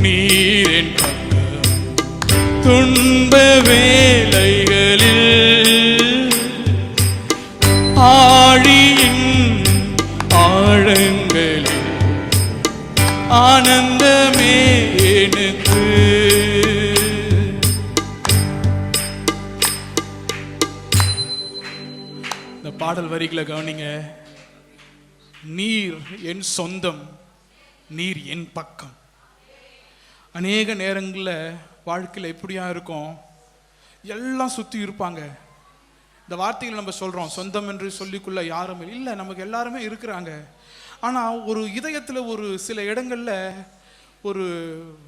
நீரின் பக்கம் துன்ப வேளைகளில் ஆழியின் ஆழங்களில் ஆனந்தமே எனக்கு இந்த பாடல் வரிகளை கவனிங்க. நீர் என் சொந்தம், நீர் என் பக்கம். அநேக நேரங்களில் வாழ்க்கையில் எப்படியா இருக்கும், எல்லாம் சுற்றி இருப்பாங்க. இந்த வார்த்தைகள் நம்ம சொல்கிறோம், சொந்தம் என்று சொல்லிக்குள்ள யாரும் இல்லை, நமக்கு எல்லாருமே இருக்கிறாங்க. ஆனால் ஒரு இதயத்தில் ஒரு சில இடங்களில் ஒரு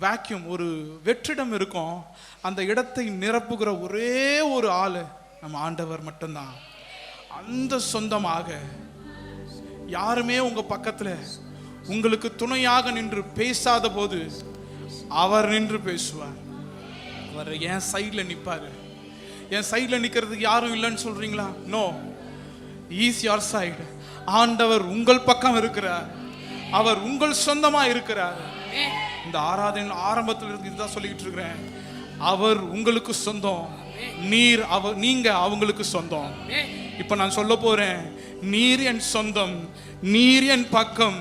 வேக்யூம், ஒரு வெற்றிடம் இருக்கும். அந்த இடத்தை நிரப்புகிற ஒரே ஒரு ஆள் நம்ம ஆண்டவர் மட்டும்தான். அந்த சொந்தமாக யாருமே உங்க பக்கத்தில் உங்களுக்கு துணையாக நின்று பேசாத போது அவர் நின்று பேசுவார். அவர் என் சைடில் நிற்பாரு. என் சைடில் நிற்கிறதுக்கு யாரும் இல்லைன்னு சொல்றீங்களா? No, is your side. ஆண்டவர் உங்கள் பக்கம் இருக்கிறார். அவர் உங்கள் சொந்தமா இருக்கிறார். இந்த ஆராதனை ஆரம்பத்தில் இருந்து இதுதான் சொல்லிக்கிட்டு இருக்கிறேன். அவர் உங்களுக்கு சொந்தம், நீங்க அவங்களுக்கு சொந்தம். இப்ப நான் சொல்ல போறேன், நீர் என் சொந்தம், நீர் என் பக்கம்.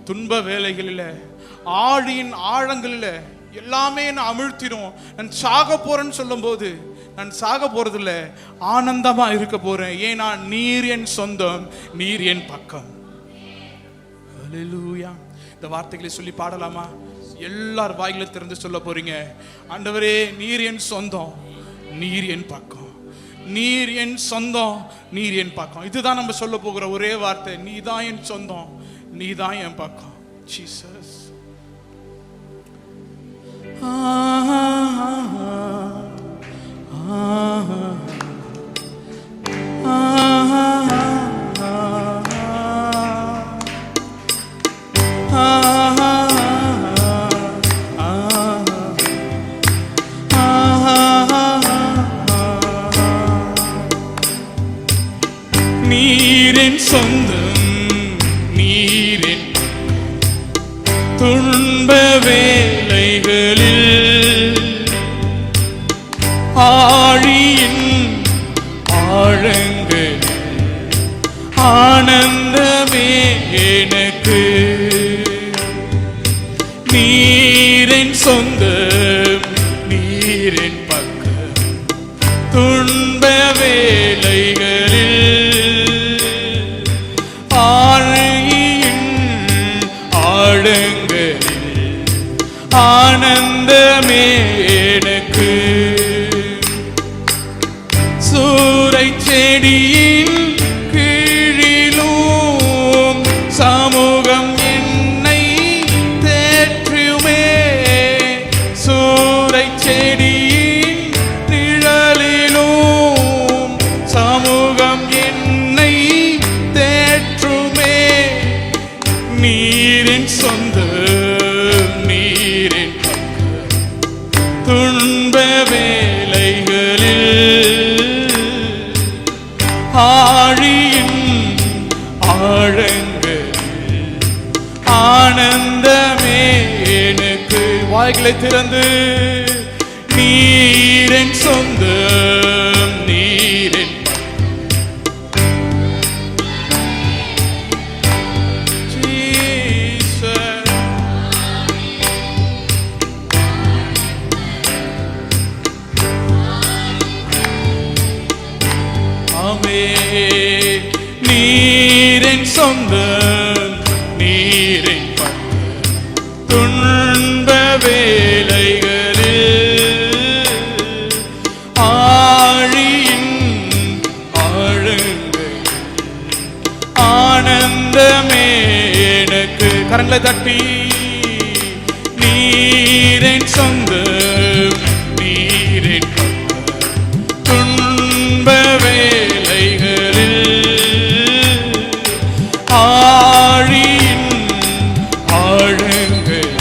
துன்ப வேளைகளில் ஆழியின் ஆழங்களில் எல்லாமே நான் அமிழ்த்திடும். நான் சாக போறேன்னு சொல்லும் போது நான் சாக போறதில்ல, ஆனந்தமா இருக்க போறேன். ஏன்னா நீர் என் சொந்தம், நீர் என் பக்கம். ஹல்லேலூயா. இந்த வார்த்தைகளை சொல்லி பாடலாமா? எல்லார் வாயில திறந்து சொல்ல போறீங்க, ஆண்டவரே நீர் என் சொந்தம், நீர் என் பக்கம், நீர் என் சொந்தம், நீர் என் பக்கம். இதுதான் நம்ம சொல்ல போகிற ஒரே வார்த்தை. நீ தான் என் சொந்தம், நீ தான் என் பக்கம். ஜீசஸ். நீரின் சொந்தம், நீரின் துன்ப வேளைகளில் ஆழியின் ஆழங்களில் ஆனந்தமே எனக்கு. நீரின் சொந்தம், நீரின் பக்கம் துன்ப வேளைகளில் ஆனந்தமே எனக்கு. சூரை செடியின் கீழிலும் சமூகம் என்னை தேற்றுமே. சூரை செடியின் நிழலிலும் சமூகம் என்னை தேற்றுமே. நீரின் சொந்தம், நீரின் பக்கம் துன்ப வேளைகளில் ஆழியின் ஆழங்களில் ஆனந்தமே எனக்கு. வாய்களை திறந்து நீரின் சொந்தம், நீரின் நீரின் சொந்தம், நீரின் பக்கம் துன்ப வேளை ஆனந்தமே எனக்கு. கரங்களை தட்டி நீரின் சொந்தம், நீரின் துன்ப வேளைகளில் ஆழியின் ஆழங்கள்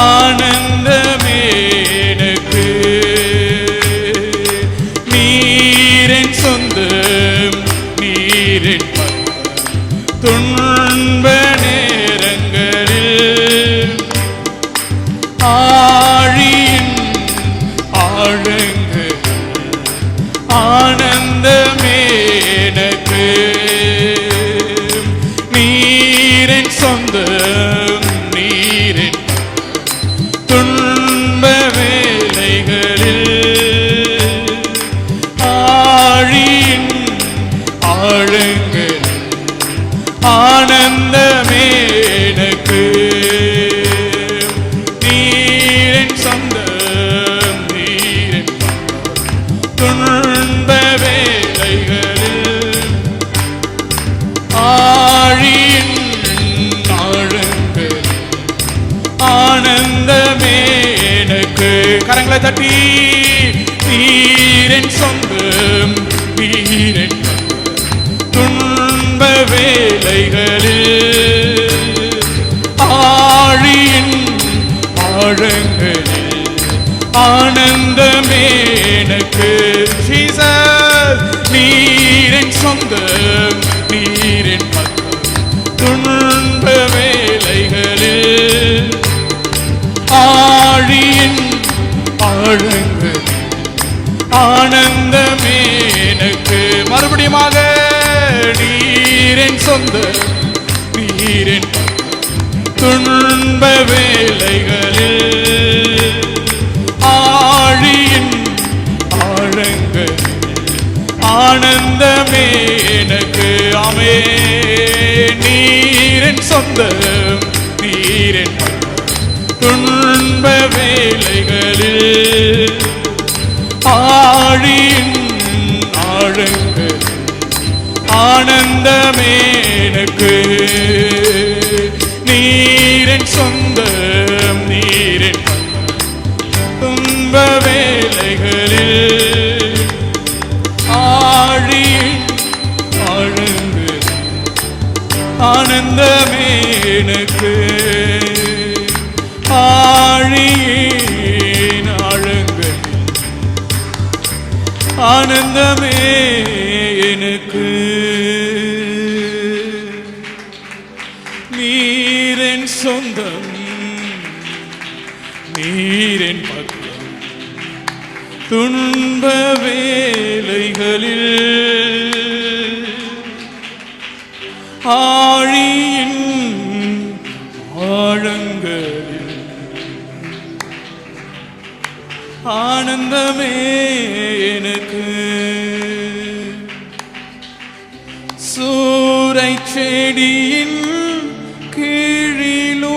ஆனந்தமே எனக்கு. நீரின் சொந்தம், நீரின் துன்ப நேரங்களில் ஆழியின் ஆழங்கள் ஆனந்தமே எனக்கு. நீரின் சொந்தம், நீரின் துன்ப வேளைகளில் ஆழியின் ஆழங்கள் ஆனந்தமே எனக்கு. நீரின் சொந்தம், நீரின் துன்ப வேளைகளில் ஆழியின் ஆழங்கள் ஆனந்தமே எனக்கு. கரங்களை தட்டி நீரின் சொந்தம், நீரின் துன்ப வேளைகளில் ஆழியின் ஆழங்களில் ஆனந்தமே எனக்கு. ஜீசஸ் நீரின் சொந்தம், நீரின் துன்ப வேளைகளில் ஆழியின் ஆழங்கள் ஆனந்தமே எனக்கு. மறுபடியுமாக நீரின் சொந்தம், நீரின் துன்ப வேளைகளில் ஆழியின் ஆழங்கள் ஆனந்தமே எனக்கு. ஆமே நீரின் சொந்தம், நீரின் துன்ப வேளைகளில் ஆழியின் ஆழங்கள் ஆனந்தமே எனக்கு. நீரின் சொந்தம், நீரின் துன்ப வேளைகளில் ஆழியின் ஆழங்கள் ஆனந்தமே எனக்கு. ஆழியின் ஆழங்கள் ஆனந்தமே எனக்கு. நீரின் சொந்தம், நீரின் பக்கம் துன்ப வேளைகளில் ஆழியின் ஆழங்களில் ஆனந்தமே எனக்கு. சூரை செடியின் கீழிலும்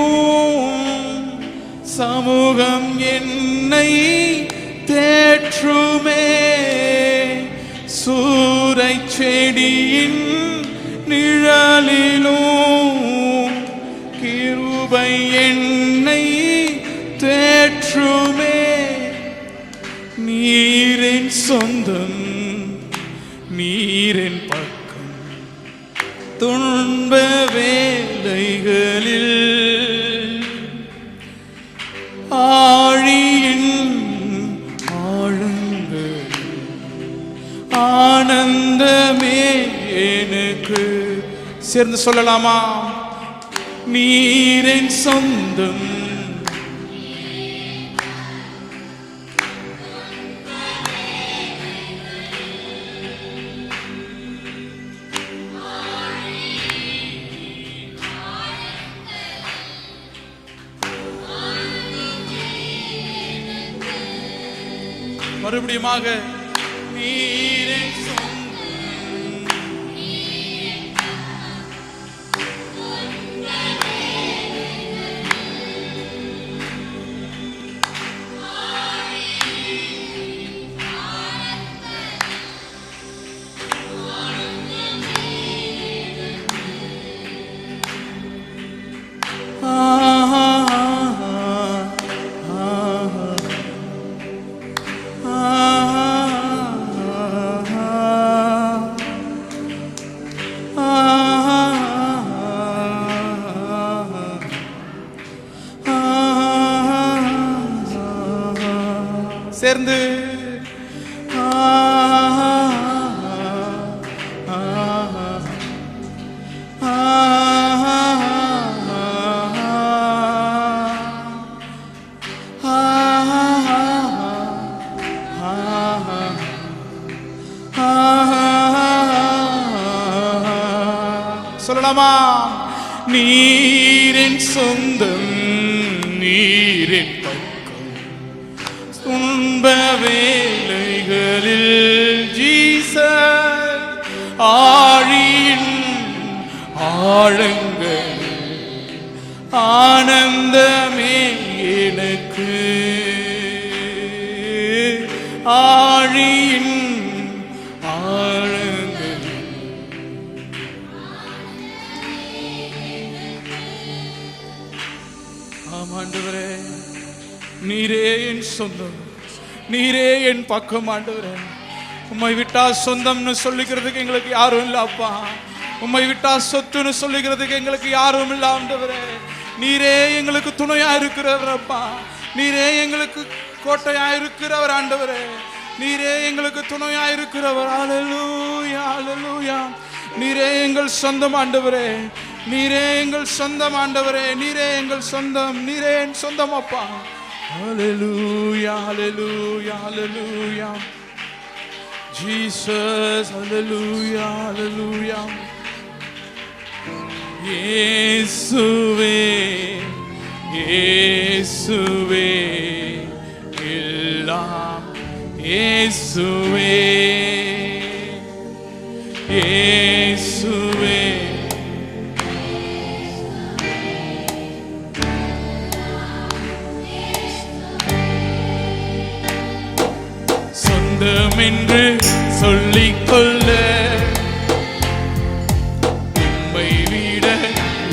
சமூகம் என்னை தேற்றுமே. சூரை செடியின் நிழலிலும் கிருபை என்னை தேற்றுமே. நீரின் சொந்தம், நீரின் பக்கம் துன்ப வேளைகளில் ஆழியின் ஆழங்கள் ஆனந்தமே எனக்கு. சேர்ந்து சொல்லலாமா? நீரின் சொந்தம், மறுபடியுமாக நீரின் சொந்தம், சேர்ந்து சொல்லலாமா? நீரின் சொந்தம், நீரின் பக்கம், துன்ப வேளைகளில் ஜீசஸ் ஆழியின் ஆழங்கள் ஆனந்தமே எனக்கு, ஆழியின் ஆழங்கள். ஆண்டவரே, நீரே என் சொந்தம், நீரே என் பக்கம். ஆண்டவரே, உம்மை விட்டா சொந்தம்னு சொல்லிக்கிறதுக்கு எங்களுக்கு யாரும் இல்லை அப்பா. உம்மை விட்டா சொத்துன்னு சொல்லிக்கிறதுக்கு எங்களுக்கு யாரும் இல்லை ஆண்டவரே. நீரே எங்களுக்கு துணையா இருக்கிறவர் அப்பா. நீரே எங்களுக்கு கோட்டையா இருக்கிறவர் ஆண்டவரே. நீரே எங்களுக்கு துணையா இருக்கிறவர். அல்லேலூயா, அல்லேலூயா. நீரே எங்கள் சொந்தம் ஆண்டவரே. நீரே எங்கள் சொந்தம் ஆண்டவரே. நீரே எங்கள் சொந்தம். நீரே என் சொந்தம் அப்பா. ஹல்லேலூயா, ஹல்லேலூயா, ஹல்லேலூயா. ஜீசஸ், ஹல்லேலூயா, ஹல்லேலூயா. இயேசுவே, இயேசுவே, எல்லாம் இயேசுவே, இயேசுவே. சொந்தம் என்று சொல்லிக்கொள்ள உம்மை விட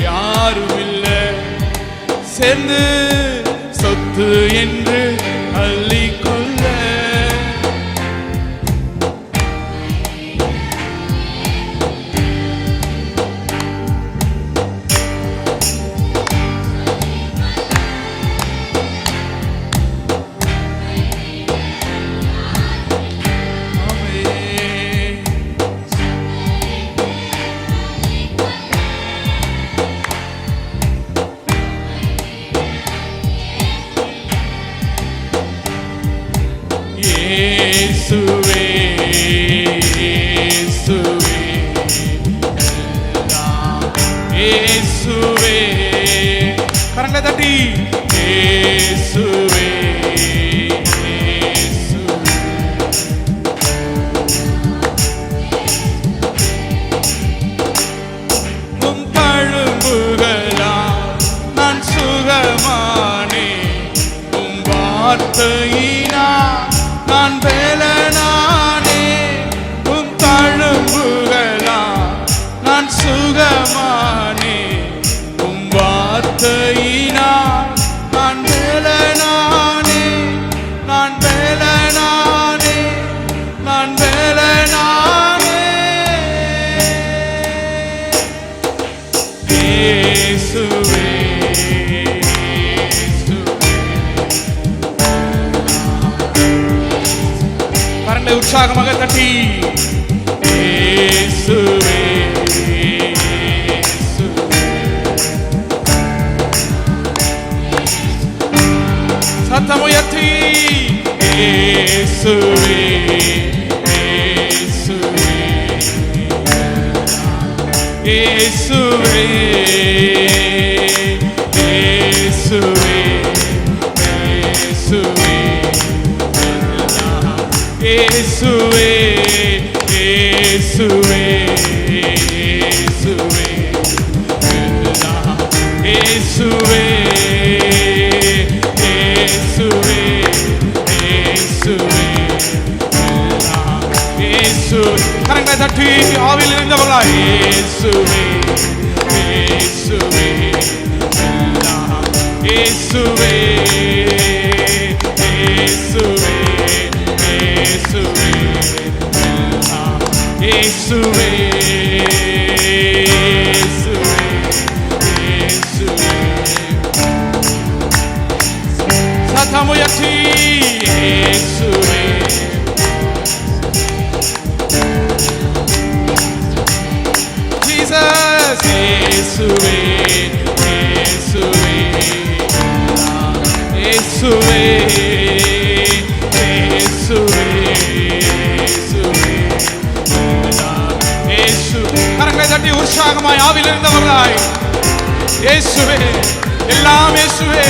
யாரும் இல்லை. சேர்ந்து சொத்து என்று அள்ளிக்கொள்ள இயேசுவே, இயேசுவே, எல்லாம் இயேசுவே. கரங்களை தட்டி இயேசுவே, இயேசுவே. உம் தழும்புகளால் நான் சுகமானேன். உம் வார்த்தையினால் நான் பெலனானே. உம் தழும்புகளால் நான் சுகமானே. உம் வார்த்தையினால் நான் பெலனானே. நான் பெலனானே. நான் பெலனானே. இயேசுவே, உற்சாகமாக தட்டி இயேசுவே, சத்தம் உயர்த்தி இயேசுவே, இயேசுவே, இயேசுவே, இயேசுவே, இயேசுவே, இயேசுவே, இயேசுவே, இயேசுவே, இயேசுவே, இயேசுவே, இயேசுவே, இயேசுவே. கரங்களை தட்டி ஆவியில் இருந்தவர்களா இயேசுவே, இயேசுவே, இயேசுவே, இயேசுவே, இயேசுவே, இயேசுவே, இயேசுவே. சத்தம் உயர்த்தி இயேசுவே. இயேசுவே இயேசுவே இயேசுவே இயேசுவே இயேசு. கரங்களை தட்டி உற்சாகமாய் ஆவியில் இருந்தவர்களாய் இயேசுவே எல்லாம் இயேசுவே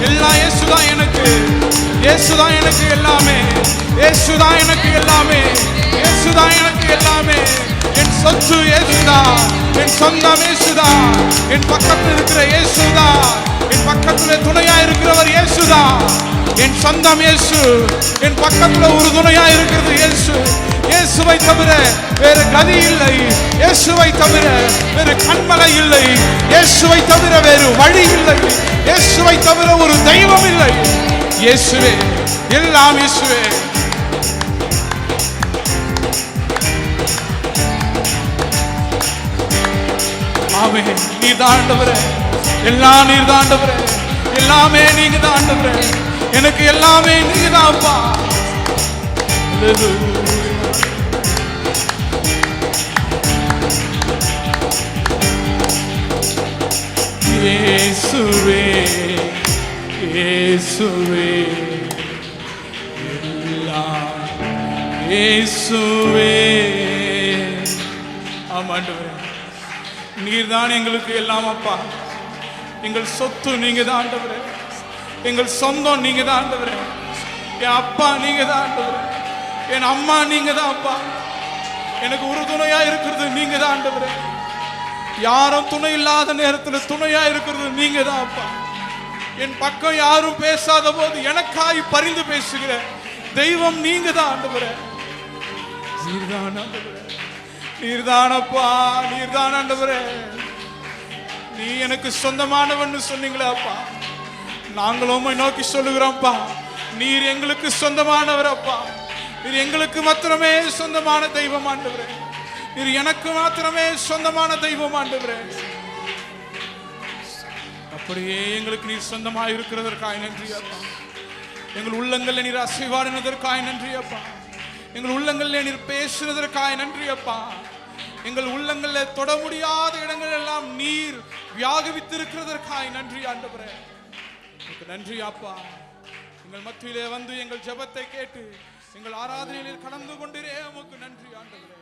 எல்லாம் இயேசுதான் எனக்கு இயேசுதான் எனக்கு எல்லாமே இயேசுதான் எனக்கு எல்லாமே இயேசுதான் எனக்கு எல்லாமே என் சொத்து இயேசுதான் என் சொந்தம் இயேசுதான் என் பக்கத்தில் இருக்கிற இயேசுதான் என் பக்கத்தில் துணையா இருக்கிறவர் இயேசுதான் என் சொந்தம் இயேசு என் பக்கத்தில் ஒரு துணையா இருக்கிறது இயேசு இயேசுவை தவிர வேறு கதி இல்லை இயேசுவை தவிர வேறு கண்மலை இல்லை இயேசுவை தவிர வேறு வழி இல்லை இயேசுவை தவிர ஒரு தெய்வம் இல்லை இயேசுவே எல்லாம் இயேசுவே. ஆமென். நீர்தான் ஆண்டவரே எல்லாம் நீர்தான் ஆண்டவரே எல்லாமே நீங்க தான் ஆண்டவரே எனக்கு எல்லாமே நீங்க தான் அப்பா. இயேசுவே இயேசுவே எல்லாம் இயேசுவே. ஆமாண்டவரே நீர்தான் எங்களுக்கு எல்லாம் அப்பா. எங்கள் சொத்து நீங்க தான் ஆண்டவரே எங்கள் சொந்தம் நீங்க தான் ஆண்டவரே என் அப்பா நீங்க தான் ஆண்டவரே என் அம்மா நீங்க தான் அப்பா. எனக்கு ஒரு துணையா இருக்கிறது நீங்க தான் ஆண்டவரே யாரும் துணை இல்லாத நேரத்தில் துணையா இருக்கிறது நீங்க தான் அப்பா. என் பக்கம் யாரும் பேசாத போது எனக்காய் பரிந்து பேசுகிற தெய்வம் நீங்க தான் ஆண்டவரே. நீர்தான் ஆண்டவரே நீர்தான் அப்பா நீர்தான் ஆண்டவரே. நீ எனக்கு சொந்தமானவன் சொன்னீங்களே அப்பா நாங்களும் நோக்கி சொல்லுகிறோம்ப்பா நீர் எங்களுக்கு சொந்தமானவர் அப்பா. நீர் எங்களுக்கு மாத்திரமே சொந்தமான தெய்வம் ஆண்டவரே. நீர் எனக்கு மாத்திரமே சொந்தமான தெய்வம் ஆண்டவரே. அப்படியே எங்களுக்கு நீர் சொந்தமாக இருக்கிறதற்காய் நன்றி அப்பா. எங்கள் உள்ளங்களில் நீர் அசைவாடினதற்காய் நன்றி அப்பா. எங்கள் உள்ளங்களில் நீர் பேசுனதற்காய் நன்றி அப்பா. எங்கள் உள்ளங்களில் தொட முடியாத இடங்கள் எல்லாம் நீர் வியாகவித்திருக்கிறதற்காய் நன்றி ஆண்டவரே. நன்றி அப்பா. எங்கள் மத்தியிலே வந்து எங்கள் ஜெபத்தை கேட்டு எங்கள் ஆராதனையில் கலந்து கொண்டிரே உமக்கு நன்றி ஆண்டவரே.